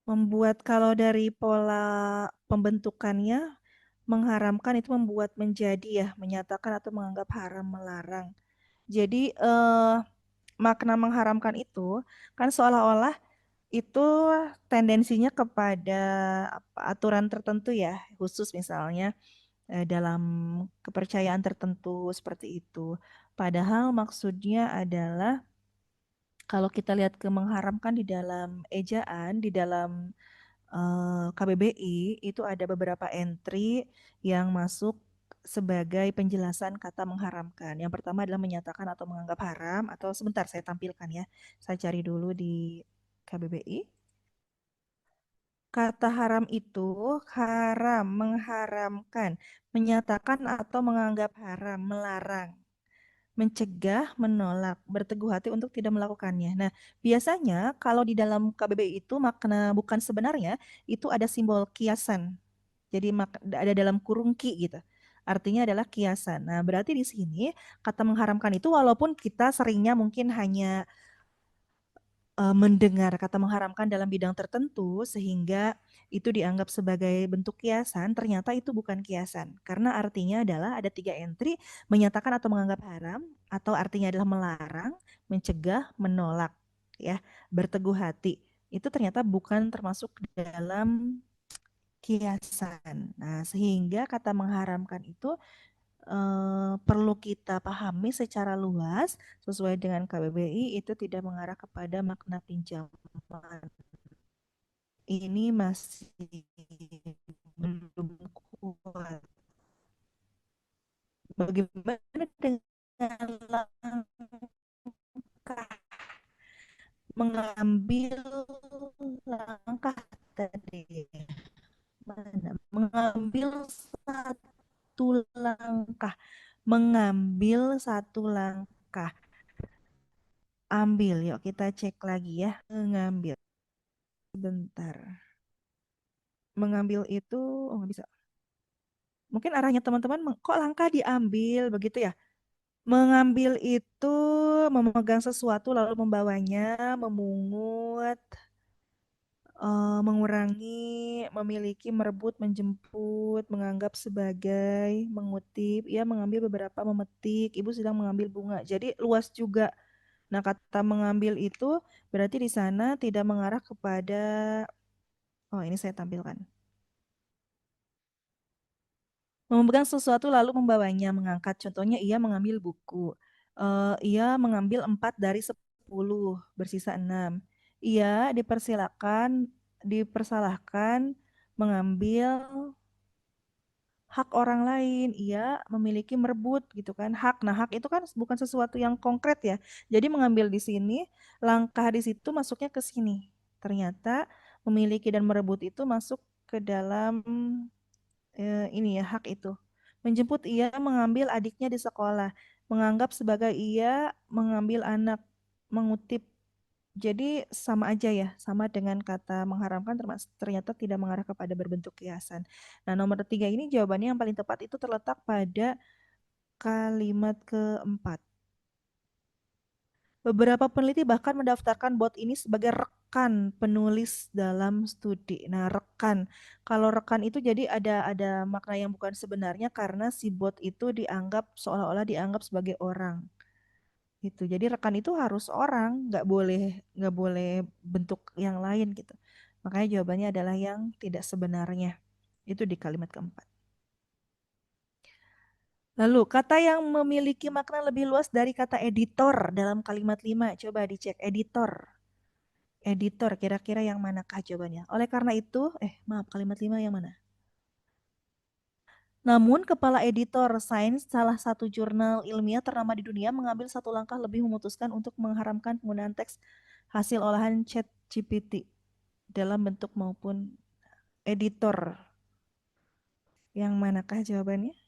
Membuat kalau dari pola pembentukannya, mengharamkan itu membuat menjadi ya, menyatakan atau menganggap haram, melarang. Jadi makna mengharamkan itu kan seolah-olah itu tendensinya kepada aturan tertentu ya, khusus misalnya dalam kepercayaan tertentu seperti itu. Padahal maksudnya adalah kalau kita lihat ke mengharamkan di dalam ejaan, di dalam KBBI itu ada beberapa entry yang masuk sebagai penjelasan kata mengharamkan. Yang pertama adalah menyatakan atau menganggap haram, atau sebentar saya tampilkan ya. Saya cari dulu di KBBI. Kata haram itu haram, mengharamkan, menyatakan atau menganggap haram, melarang, mencegah, menolak, berteguh hati untuk tidak melakukannya. Nah, biasanya kalau di dalam KBBI itu makna bukan sebenarnya itu ada simbol kiasan. Jadi ada dalam kurung ki gitu. Artinya adalah kiasan. Nah, berarti di sini kata mengharamkan itu walaupun kita seringnya mungkin hanya mendengar kata mengharamkan dalam bidang tertentu sehingga itu dianggap sebagai bentuk kiasan, ternyata itu bukan kiasan. Karena artinya adalah ada 3 entry, menyatakan atau menganggap haram, atau artinya adalah melarang, mencegah, menolak, ya, berteguh hati. Itu ternyata bukan termasuk dalam kiasan. Nah, sehingga kata mengharamkan itu perlu kita pahami secara luas sesuai dengan KBBI itu tidak mengarah kepada makna pinjaman. Ini masih belum kuat. Bagaimana dengan langkah mengambil langkah tadi? Mana? Mengambil satu langkah, mengambil satu langkah. Ambil, yuk kita cek lagi ya. Mengambil. Bentar. Mengambil itu, oh nggak bisa. Mungkin arahnya teman-teman, kok langkah diambil begitu ya? Mengambil itu memegang sesuatu lalu membawanya, memungut, mengurangi, memiliki, merebut, menjemput, menganggap sebagai, mengutip, ya mengambil beberapa, memetik, ibu sedang mengambil bunga. Jadi luas juga. Nah, kata mengambil itu berarti di sana tidak mengarah kepada, oh ini saya tampilkan. Memegang sesuatu lalu membawanya, mengangkat. Contohnya ia mengambil buku. Ia mengambil 4 dari 10, bersisa 6. Ia dipersalahkan mengambil hak orang lain, ia memiliki merebut gitu kan hak. Nah, hak itu kan bukan sesuatu yang konkret ya. Jadi mengambil di sini, langkah di situ masuknya ke sini. Ternyata memiliki dan merebut itu masuk ke dalam ini ya hak itu. Menjemput ia mengambil adiknya di sekolah, menganggap sebagai ia mengambil anak, mengutip. Jadi sama aja ya, sama dengan kata mengharamkan ternyata tidak mengarah kepada berbentuk kiasan. Nah, nomor tiga ini jawabannya yang paling tepat itu terletak pada kalimat keempat. Beberapa peneliti bahkan mendaftarkan bot ini sebagai rekan penulis dalam studi. Nah, rekan. Kalau rekan itu jadi ada makna yang bukan sebenarnya karena si bot itu dianggap seolah-olah dianggap sebagai orang. Gitu. Jadi rekan itu harus orang, nggak boleh bentuk yang lain gitu. Makanya jawabannya adalah yang tidak sebenarnya. Itu di kalimat keempat. Lalu, kata yang memiliki makna lebih luas dari kata editor dalam kalimat lima. Coba dicek editor. Editor, kira-kira yang manakah jawabannya? Oleh karena itu, maaf, kalimat lima yang mana? Namun, kepala editor sains salah satu jurnal ilmiah ternama di dunia mengambil satu langkah lebih memutuskan untuk mengharamkan penggunaan teks hasil olahan ChatGPT dalam bentuk maupun editor. Yang manakah jawabannya?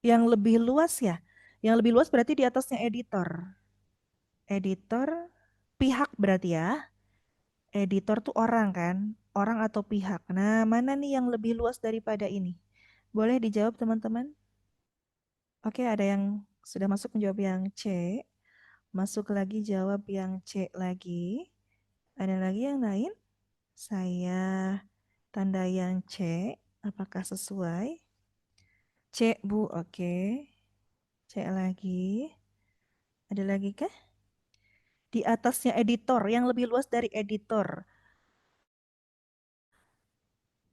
Yang lebih luas ya? Yang lebih luas berarti di atasnya editor. Editor, pihak berarti ya. Editor tuh orang kan? Orang atau pihak. Nah, mana nih yang lebih luas daripada ini? Boleh dijawab teman-teman? Oke, ada yang sudah masuk menjawab yang C. Masuk lagi jawab yang C lagi. Ada lagi yang lain? Saya tanda yang C. Apakah sesuai? C, Bu. Oke. C lagi. Ada lagi kah? Di atasnya editor, yang lebih luas dari editor.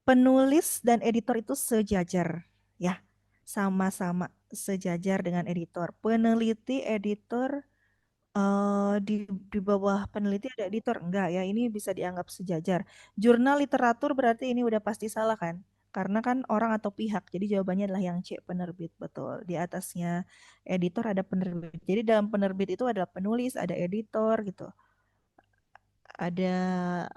Penulis dan editor itu sejajar, ya. Sama-sama sejajar dengan editor. Peneliti, editor, di bawah peneliti ada editor. Enggak ya, ini bisa dianggap sejajar. Jurnal literatur berarti ini udah pasti salah kan? Karena kan orang atau pihak. Jadi jawabannya adalah yang C, penerbit. Betul. Di atasnya editor ada penerbit. Jadi dalam penerbit itu ada penulis, ada editor gitu. Ada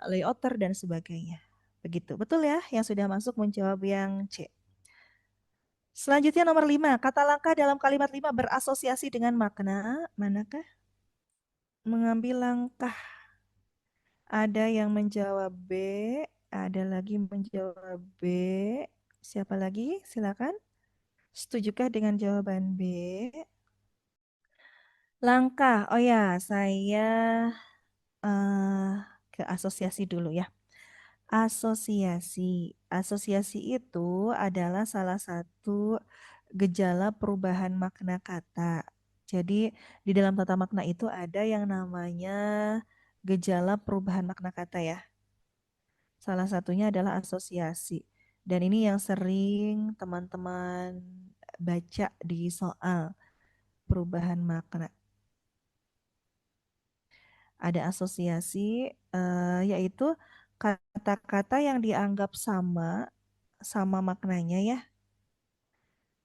layouter dan sebagainya. Begitu. Betul ya yang sudah masuk menjawab yang C. Selanjutnya nomor 5. Kata langkah dalam kalimat 5 berasosiasi dengan makna. Manakah? Mengambil langkah. Ada yang menjawab B. Ada lagi menjawab B. Siapa lagi? Silakan. Setujukah dengan jawaban B? Langkah. Oh ya, saya eh, ke asosiasi dulu ya. Asosiasi. Asosiasi itu adalah salah satu gejala perubahan makna kata. Jadi, di dalam tata makna itu ada yang namanya gejala perubahan makna kata ya. Salah satunya adalah asosiasi. Dan ini yang sering teman-teman baca di soal perubahan makna. Ada asosiasi, yaitu kata-kata yang dianggap sama sama maknanya ya,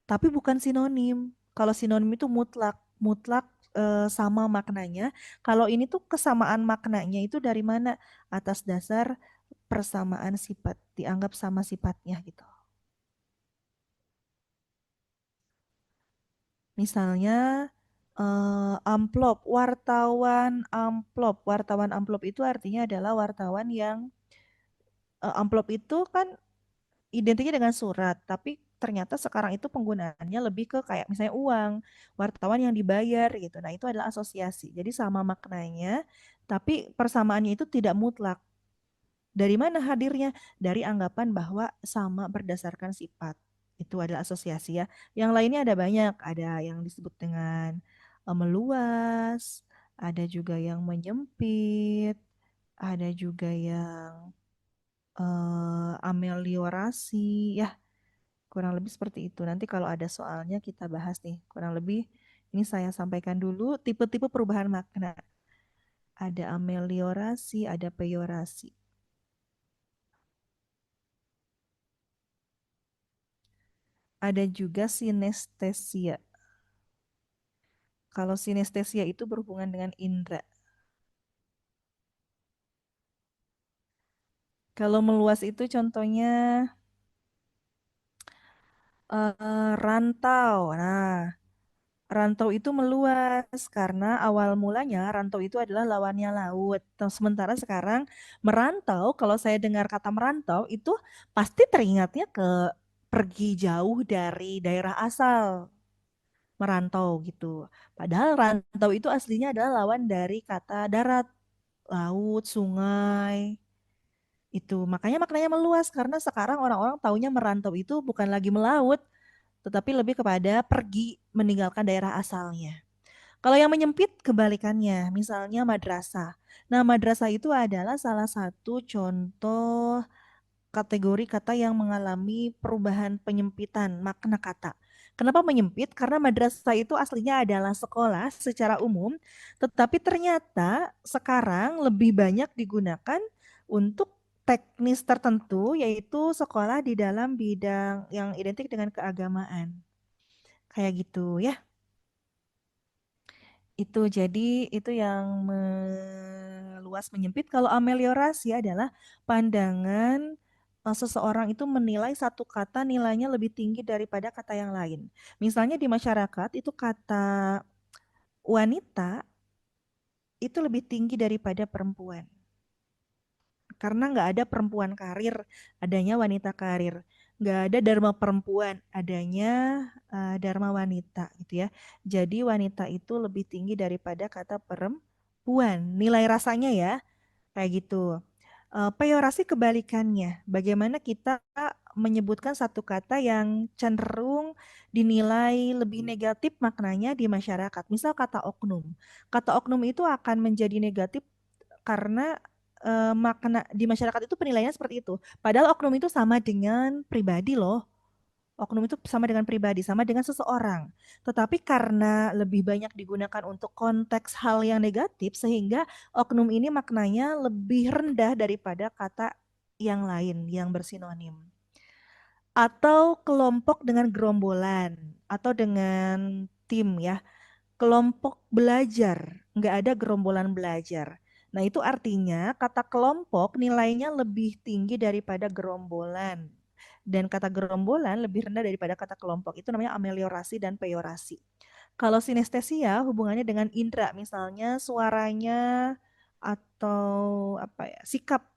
tapi bukan sinonim. Kalau sinonim itu mutlak, mutlak sama maknanya. Kalau ini tuh kesamaan maknanya itu dari mana? Atas dasar persamaan sifat, dianggap sama sifatnya gitu. Misalnya amplop, wartawan amplop itu artinya adalah wartawan yang amplop itu kan identiknya dengan surat, tapi ternyata sekarang itu penggunaannya lebih ke kayak misalnya uang, wartawan yang dibayar gitu. Nah, itu adalah asosiasi. Jadi sama maknanya, tapi persamaannya itu tidak mutlak. Dari mana hadirnya? Dari anggapan bahwa sama berdasarkan sifat. Itu adalah asosiasi ya. Yang lainnya ada banyak, ada yang disebut dengan meluas, ada juga yang menyempit, ada juga yang ameliorasi ya. Kurang lebih seperti itu. Nanti kalau ada soalnya kita bahas nih. Kurang lebih ini saya sampaikan dulu tipe-tipe perubahan makna. Ada ameliorasi, ada peyorasi. Ada juga sinestesia. Kalau sinestesia itu berhubungan dengan indera. Kalau meluas itu contohnya rantau. Nah, rantau itu meluas karena awal mulanya rantau itu adalah lawannya laut. Sementara sekarang merantau, kalau saya dengar kata merantau itu pasti teringatnya ke pergi jauh dari daerah asal, merantau gitu. Padahal rantau itu aslinya adalah lawan dari kata darat, laut, sungai. Itu makanya maknanya meluas karena sekarang orang-orang taunya merantau itu bukan lagi melaut, tetapi lebih kepada pergi meninggalkan daerah asalnya. Kalau yang menyempit kebalikannya, misalnya madrasah. Nah, madrasah itu adalah salah satu contoh kategori kata yang mengalami perubahan penyempitan makna kata. Kenapa menyempit? Karena madrasah itu aslinya adalah sekolah secara umum, tetapi ternyata sekarang lebih banyak digunakan untuk teknis tertentu, yaitu sekolah di dalam bidang yang identik dengan keagamaan. Kayak gitu ya. Itu jadi itu yang meluas menyempit. Kalau ameliorasi adalah pandangan seseorang itu menilai satu kata nilainya lebih tinggi daripada kata yang lain. Misalnya di masyarakat itu kata wanita itu lebih tinggi daripada perempuan. Karena nggak ada perempuan karir, adanya wanita karir. Nggak ada dharma perempuan, adanya dharma wanita gitu ya. Jadi wanita itu lebih tinggi daripada kata perempuan. Nilai rasanya ya, kayak gitu. Peyorasi kebalikannya. Bagaimana kita menyebutkan satu kata yang cenderung dinilai lebih negatif maknanya di masyarakat. Misal kata oknum. Kata oknum itu akan menjadi negatif karena makna di masyarakat itu penilaiannya seperti itu. Padahal oknum itu sama dengan pribadi loh. Oknum itu sama dengan pribadi, sama dengan seseorang. Tetapi karena lebih banyak digunakan untuk konteks hal yang negatif, sehingga oknum ini maknanya lebih rendah daripada kata yang lain yang bersinonim. Atau kelompok dengan gerombolan, atau dengan tim ya. Kelompok belajar, nggak ada gerombolan belajar. Nah, itu artinya kata kelompok nilainya lebih tinggi daripada gerombolan. Dan kata gerombolan lebih rendah daripada kata kelompok. Itu namanya ameliorasi dan peyorasi. Kalau sinestesia hubungannya dengan indera, misalnya suaranya atau apa ya,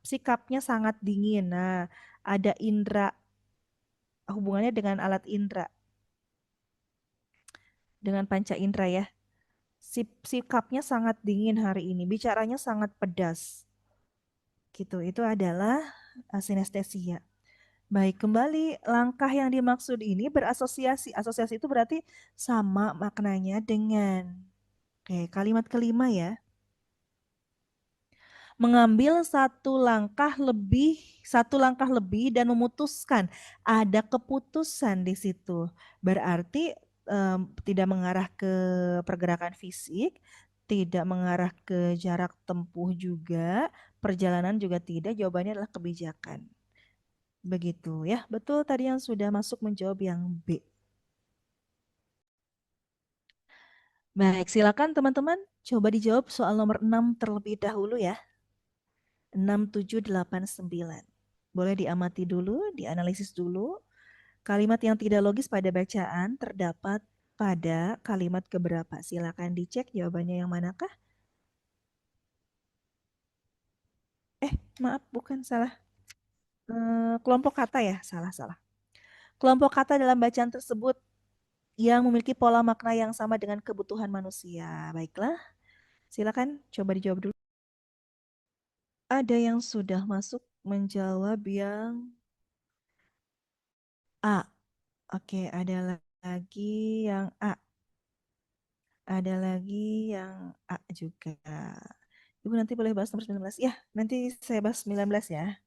sikapnya sangat dingin. Nah, ada indera hubungannya dengan alat indera, dengan panca indera ya. Sikapnya sangat dingin hari ini, bicaranya sangat pedas. Gitu, itu adalah sinestesia. Baik, kembali langkah yang dimaksud ini berasosiasi. Asosiasi itu berarti sama maknanya dengan kalimat kelima ya. Mengambil satu langkah lebih dan memutuskan. Ada keputusan di situ. Berarti tidak mengarah ke pergerakan fisik, tidak mengarah ke jarak tempuh juga, perjalanan juga tidak. Jawabannya adalah kebijakan. Begitu ya. Betul tadi yang sudah masuk menjawab yang B. Baik, silakan teman-teman coba dijawab soal nomor 6 terlebih dahulu ya. 6789. Boleh diamati dulu, dianalisis dulu. Kalimat yang tidak logis pada bacaan terdapat pada kalimat keberapa? Silakan dicek jawabannya yang manakah? Maaf, bukan salah. Kelompok kata ya, salah. Kelompok kata dalam bacaan tersebut yang memiliki pola makna yang sama dengan kebutuhan manusia. Baiklah, silakan coba dijawab dulu. Ada yang sudah masuk menjawab yang A. Oke, ada lagi yang A. Ada lagi yang A juga. Ibu nanti boleh bahas nomor 19. Ya, nanti saya bahas 19 ya.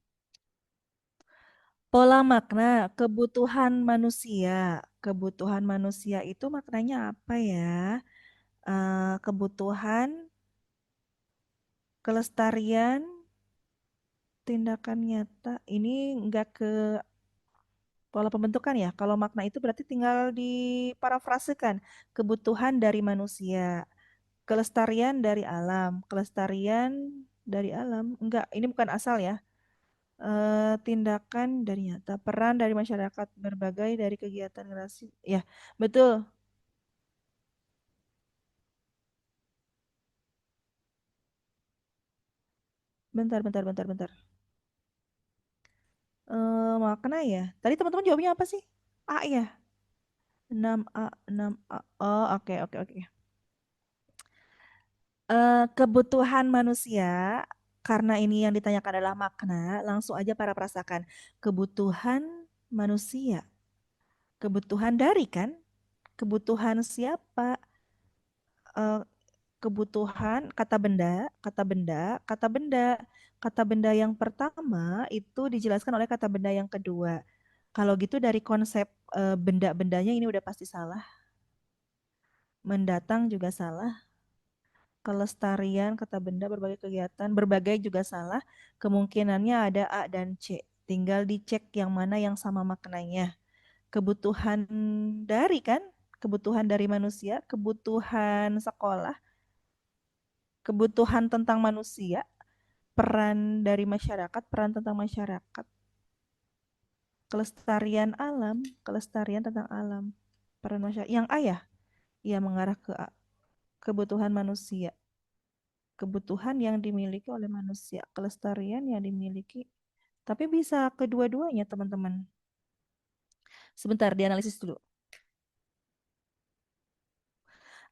Pola makna kebutuhan manusia. Kebutuhan manusia itu maknanya apa ya? Kebutuhan, kelestarian, tindakan nyata. Ini enggak ke Pola pembentukan ya. Kalau makna itu berarti tinggal diparafrasekan. Kebutuhan dari manusia, kelestarian dari alam, kelestarian dari alam. Enggak, ini bukan asal ya. Tindakan dari nyata, peran dari masyarakat berbagai dari kegiatan generasi. Ya, betul. Bentar, bentar, bentar, bentar. Makna ya. Tadi teman-teman jawabnya apa sih? A ya. 6A, 6A. Oh, oke, oke, oke. Kebutuhan manusia, karena ini yang ditanyakan adalah makna, langsung aja para prasakan. Kebutuhan manusia, kebutuhan dari kan? Kebutuhan siapa? Eh, Kebutuhan kata benda yang pertama itu dijelaskan oleh kata benda yang kedua. Kalau gitu dari konsep benda-bendanya ini udah pasti salah. Mendatang juga salah. Kelestarian kata benda berbagai kegiatan berbagai juga salah. Kemungkinannya ada A dan C. Tinggal dicek yang mana yang sama maknanya. Kebutuhan dari kan? Kebutuhan dari manusia, kebutuhan sekolah, kebutuhan tentang manusia, peran dari masyarakat, peran tentang masyarakat, kelestarian alam, kelestarian tentang alam, peran masyarakat. Yang A ya, ia mengarah ke A. Kebutuhan manusia, kebutuhan yang dimiliki oleh manusia, kelestarian yang dimiliki. Tapi bisa kedua-duanya, teman-teman. Sebentar, dianalisis dulu.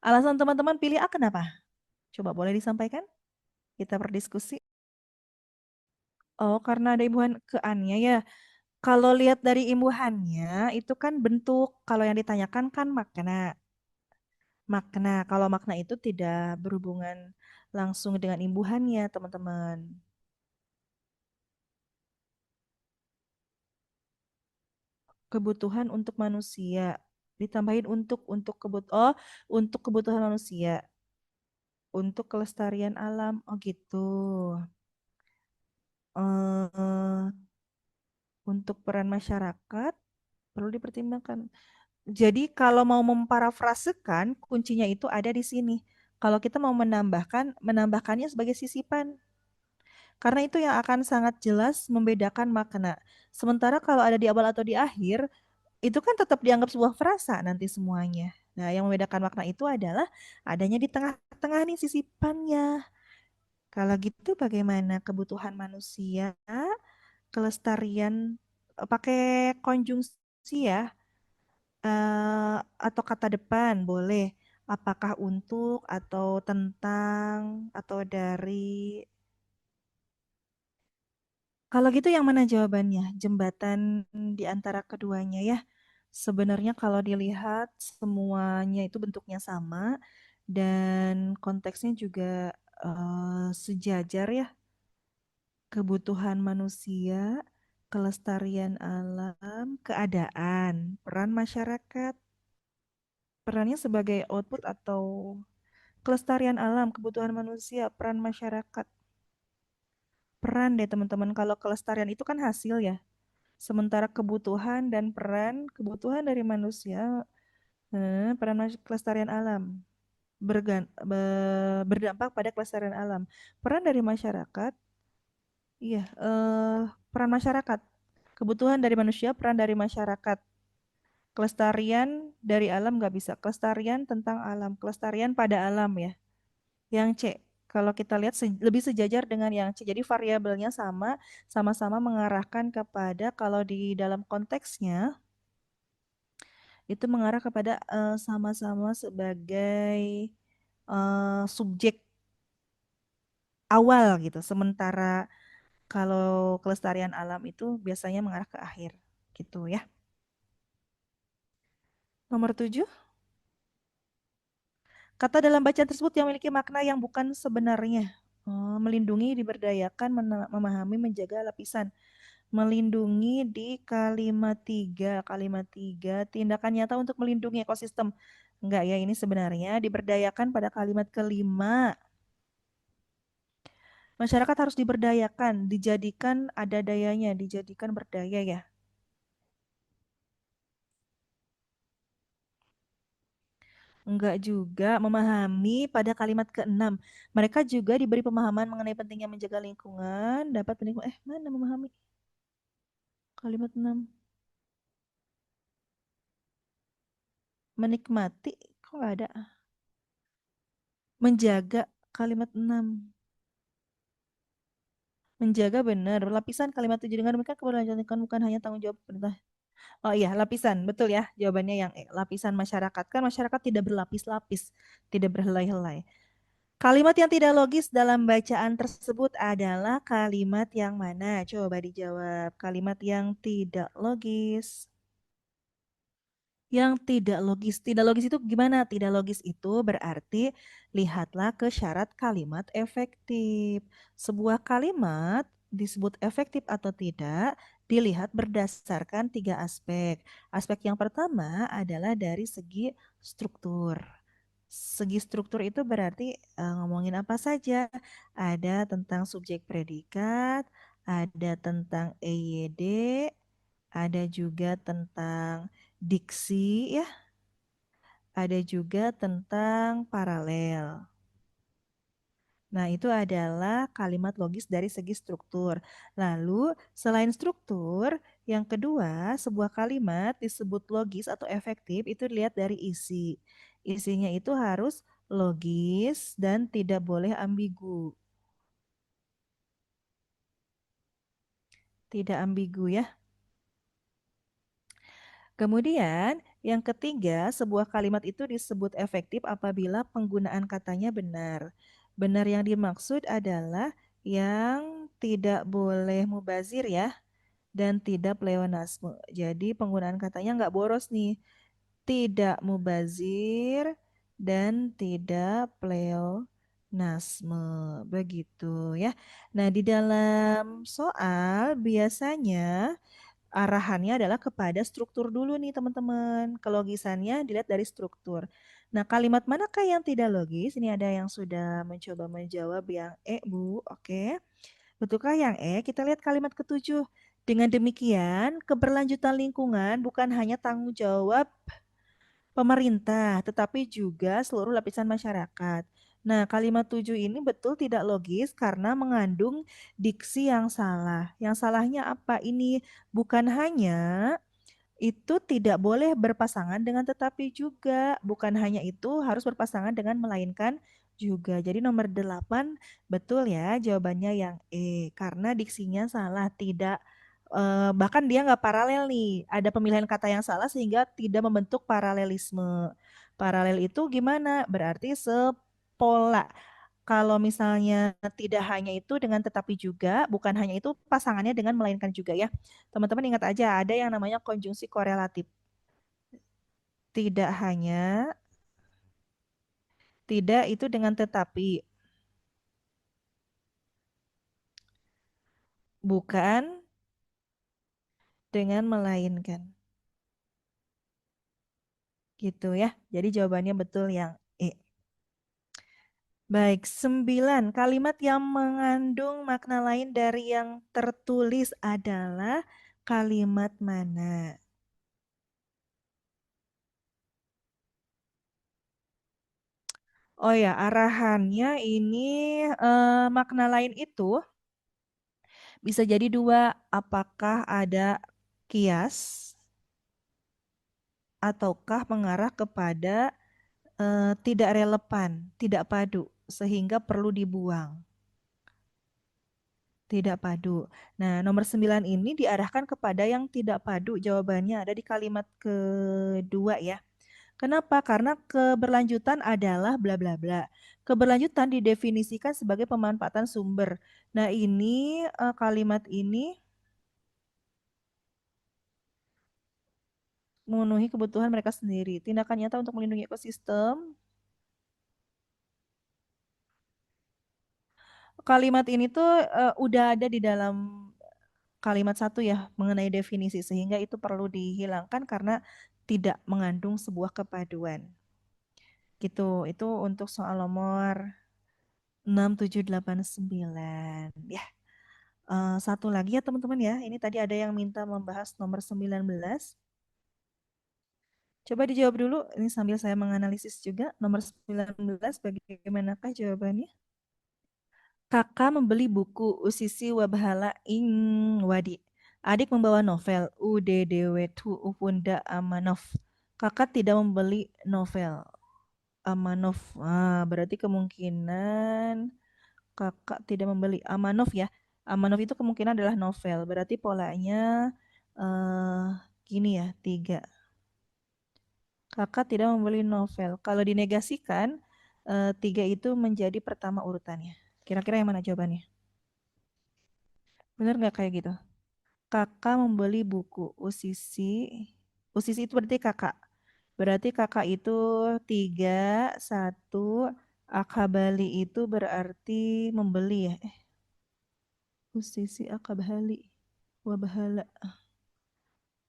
Alasan teman-teman pilih A kenapa? Coba boleh disampaikan? Kita berdiskusi. Oh, karena ada imbuhan ke A-nya ya. Kalau lihat dari imbuhannya, itu kan bentuk. Kalau yang ditanyakan kan makna. Makna, kalau makna itu tidak berhubungan langsung dengan imbuhannya, teman-teman. Kebutuhan untuk manusia. Ditambahin untuk kebutuhan manusia. Untuk kelestarian alam. Oh gitu. eh untuk peran masyarakat perlu dipertimbangkan. Jadi kalau mau memparafrasekan, kuncinya itu ada di sini. Kalau kita mau menambahkannya sebagai sisipan. Karena itu yang akan sangat jelas membedakan makna. Sementara kalau ada di awal atau di akhir, itu kan tetap dianggap sebuah frasa nanti semuanya. Nah, yang membedakan makna itu adalah adanya di tengah-tengah nih sisipannya. Kalau gitu bagaimana kebutuhan manusia, kelestarian, pakai konjungsi ya, atau kata depan boleh. Apakah untuk atau tentang atau dari. Kalau gitu yang mana jawabannya? Jembatan di antara keduanya ya. Sebenarnya kalau dilihat semuanya itu bentuknya sama dan konteksnya juga sejajar ya. Kebutuhan manusia, kelestarian alam, keadaan, peran masyarakat, perannya sebagai output atau kelestarian alam, kebutuhan manusia, peran masyarakat. Peran deh teman-teman, kalau kelestarian itu kan hasil ya. Sementara kebutuhan dan peran, kebutuhan dari manusia, peran kelestarian alam berdampak pada kelestarian alam. Peran dari masyarakat, iya, peran masyarakat, kebutuhan dari manusia, peran dari masyarakat. Kelestarian dari alam nggak bisa. Kelestarian tentang alam, kelestarian pada alam ya. Yang C, kalau kita lihat lebih sejajar dengan yang C. Jadi variabelnya sama, sama-sama mengarahkan kepada kalau di dalam konteksnya itu mengarah kepada sama-sama sebagai subjek awal gitu. Sementara kalau kelestarian alam itu biasanya mengarah ke akhir gitu ya. Nomor 7, kata dalam bacaan tersebut yang memiliki makna yang bukan sebenarnya. Oh, melindungi, diberdayakan, memahami, menjaga lapisan. Melindungi di kalimat tiga, tindakan nyata untuk melindungi ekosistem. Enggak ya, ini sebenarnya diberdayakan pada kalimat kelima. Masyarakat harus diberdayakan, dijadikan ada dayanya, dijadikan berdaya ya. Enggak juga memahami pada kalimat keenam. Mereka juga diberi pemahaman mengenai pentingnya menjaga lingkungan, dapat menikmati, mana memahami kalimat 6. Menikmati, kok nggak ada? Menjaga kalimat 6. Menjaga benar. Lapisan kalimat 7 dengan mereka keberlanjutan lingkungan bukan hanya tanggung jawab pemerintah. Oh iya, lapisan. Betul ya. Jawabannya yang E. Lapisan masyarakat. Kan masyarakat tidak berlapis-lapis, tidak berhelai-helai. Kalimat yang tidak logis dalam bacaan tersebut adalah kalimat yang mana? Coba dijawab. Kalimat yang tidak logis. Yang tidak logis. Tidak logis itu gimana? Tidak logis itu berarti lihatlah ke syarat kalimat efektif. Sebuah kalimat disebut efektif atau tidak dilihat berdasarkan tiga aspek. Aspek yang pertama adalah dari segi struktur. Segi struktur itu berarti ngomongin apa saja. Ada tentang subjek predikat, ada tentang EYD, ada juga tentang diksi ya, ada juga tentang paralel. Nah, itu adalah kalimat logis dari segi struktur. Lalu, selain struktur, yang kedua, sebuah kalimat disebut logis atau efektif itu dilihat dari isi. Isinya itu harus logis dan tidak boleh ambigu. Tidak ambigu ya. Kemudian, yang ketiga, sebuah kalimat itu disebut efektif apabila penggunaan katanya benar. Benar yang dimaksud adalah yang tidak boleh mubazir ya, dan tidak pleonasme. Jadi penggunaan katanya nggak boros nih. Tidak mubazir dan tidak pleonasme. Begitu ya. Nah, di dalam soal biasanya arahannya adalah kepada struktur dulu nih teman-teman. Kelogisannya dilihat dari struktur. Nah, kalimat manakah yang tidak logis? Ini ada yang sudah mencoba menjawab yang E, Bu. Oke. Betulkah yang E? Kita lihat kalimat ketujuh. Dengan demikian, keberlanjutan lingkungan bukan hanya tanggung jawab pemerintah, tetapi juga seluruh lapisan masyarakat. Nah, kalimat tujuh ini betul tidak logis karena mengandung diksi yang salah. Yang salahnya apa? Ini bukan hanya itu tidak boleh berpasangan dengan tetapi juga. Bukan hanya itu harus berpasangan dengan melainkan juga. Jadi nomor 8 betul ya jawabannya yang E. Karena diksinya salah, tidak bahkan dia nggak paralel nih. Ada pemilihan kata yang salah sehingga tidak membentuk paralelisme. Paralel itu gimana? Berarti sepola. Kalau misalnya tidak hanya itu dengan tetapi juga, bukan hanya itu pasangannya dengan melainkan juga ya. Teman-teman ingat aja ada yang namanya konjungsi korelatif. Tidak hanya, tidak itu dengan tetapi, bukan dengan melainkan. Gitu ya. Jadi jawabannya betul yang E. Baik, 9. Kalimat yang mengandung makna lain dari yang tertulis adalah kalimat mana? Oh ya, arahannya ini makna lain itu bisa jadi dua. Apakah ada kias ataukah mengarah kepada tidak relevan, tidak padu, sehingga perlu dibuang. Tidak padu. Nah, nomor 9 ini diarahkan kepada yang tidak padu. Jawabannya ada di kalimat kedua ya. Kenapa? Karena keberlanjutan adalah bla bla bla. Keberlanjutan didefinisikan sebagai pemanfaatan sumber. Nah, ini kalimat ini memenuhi kebutuhan mereka sendiri. Tindakan nyata untuk melindungi ekosistem. Kalimat ini tuh udah ada di dalam kalimat satu ya mengenai definisi sehingga itu perlu dihilangkan karena tidak mengandung sebuah kepaduan. Gitu. Itu untuk soal nomor 6, 7, 8, 9. Ya, satu lagi ya teman-teman ya. Ini tadi ada yang minta membahas nomor 19. Coba dijawab dulu, ini sambil saya menganalisis juga. Nomor 19, bagaimanakah jawabannya? Kakak membeli buku Usisi Wabhala ing Wadi. Adik membawa novel UDDW2 Upunda Amanov. Kakak tidak membeli novel Amanov. Berarti kemungkinan kakak tidak membeli Amanov ya. Amanov itu kemungkinan adalah novel. Berarti polanya eh gini ya, tiga. Kakak tidak membeli novel. Kalau dinegasikan, tiga itu menjadi pertama urutannya. Kira-kira yang mana jawabannya? Bener nggak kayak gitu? Kakak membeli buku Usisi. Usisi itu berarti kakak. Berarti kakak itu tiga, satu. Akabali itu berarti membeli ya. Usisi akabali. Wabahala.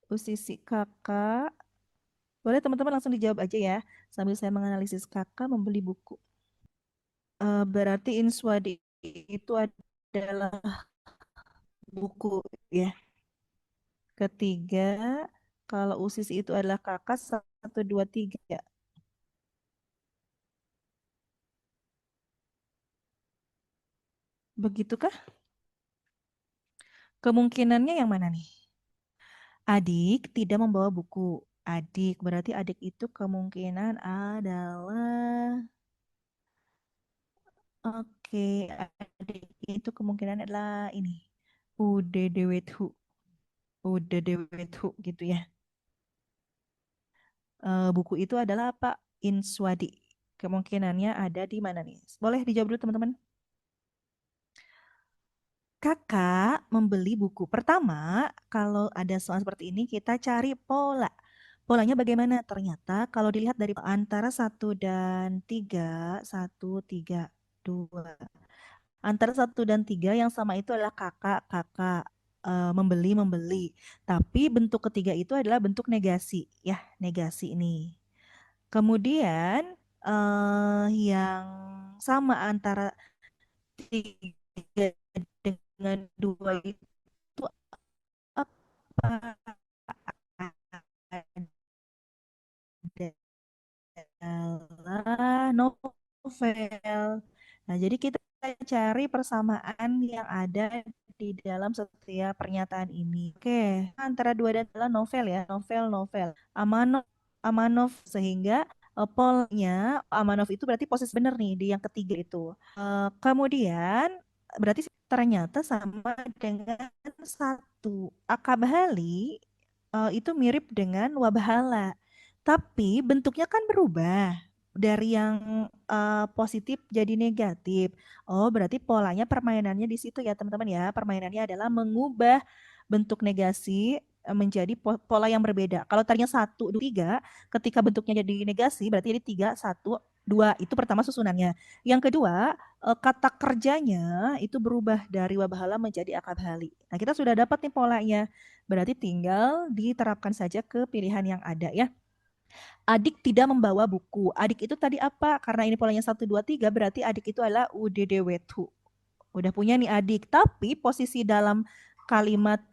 Usisi kakak. Boleh teman-teman langsung dijawab aja ya. Sambil saya menganalisis kakak membeli buku. Berarti Inswadi itu adalah buku ya. Ketiga, kalau usis itu adalah kakak satu, dua, tiga. Begitukah? Kemungkinannya yang mana nih? Adik tidak membawa buku. Adik, berarti adik itu kemungkinan adalah... Oke, adik itu kemungkinan adalah ini. UDDWTHU. UDDWTHU gitu ya. Buku itu adalah apa? Inswadi. Kemungkinannya ada di mana nih? Boleh dijawab dulu teman-teman. Kakak membeli buku. Pertama, kalau ada soal seperti ini, kita cari pola. Polanya bagaimana? Ternyata kalau dilihat dari antara satu dan tiga, satu, tiga, dua. Antara satu dan tiga yang sama itu adalah kakak, kakak. Membeli, membeli. Tapi bentuk ketiga itu adalah bentuk negasi. Ya, negasi ini. Kemudian yang sama antara tiga dengan dua itu apa adalah novel. Nah, jadi kita cari persamaan yang ada di dalam setiap pernyataan ini. Oke, antara dua dan adalah novel ya, novel-novel. Amanov, Amanov sehingga polnya Amanov itu berarti posisi benar nih di yang ketiga itu. Kemudian berarti ternyata sama dengan satu. Akabali itu mirip dengan Wabahala. Tapi bentuknya kan berubah dari yang positif jadi negatif. Oh, berarti polanya permainannya di situ ya, teman-teman ya. Permainannya adalah mengubah bentuk negasi menjadi pola yang berbeda. Kalau tadinya satu, dua, tiga, ketika bentuknya jadi negasi, berarti jadi tiga, satu, dua. Itu pertama susunannya. Yang kedua, kata kerjanya itu berubah dari wabahala menjadi akabali. Nah, kita sudah dapat nih polanya. Berarti tinggal diterapkan saja ke pilihan yang ada ya. Adik tidak membawa buku. Adik itu tadi apa? Karena ini polanya satu 2 3 berarti adik itu adalah UDDW2. Udah punya nih adik. Tapi posisi dalam kalimat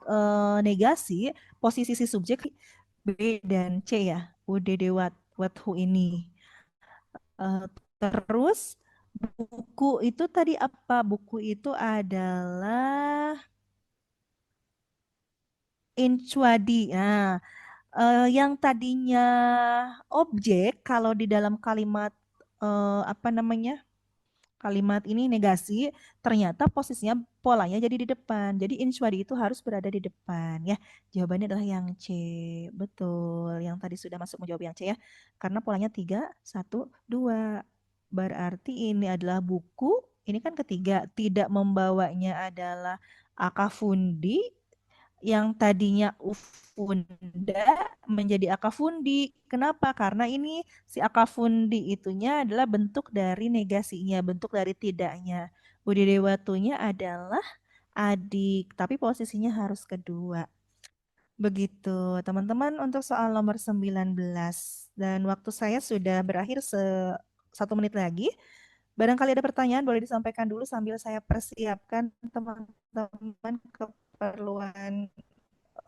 negasi, posisi si subjek B dan C ya. UDDW2 ini. Eh, terus buku itu tadi apa? Buku itu adalah Inchwadi. Nah, yang tadinya objek kalau di dalam kalimat apa namanya kalimat ini negasi ternyata posisinya polanya jadi di depan jadi inswadi itu harus berada di depan ya jawabannya adalah yang C betul yang tadi sudah masuk menjawab yang C ya karena polanya tiga satu dua berarti ini adalah buku ini kan ketiga tidak membawanya adalah akafundi yang tadinya ufunda menjadi akafundi. Kenapa? Karena ini si akafundi itunya adalah bentuk dari negasinya, bentuk dari tidaknya. Budi Dewatunya adalah adik, tapi posisinya harus kedua. Begitu, teman-teman untuk soal nomor 19. Dan waktu saya sudah berakhir 1 menit lagi. Barangkali ada pertanyaan boleh disampaikan dulu sambil saya persiapkan teman-teman keperluan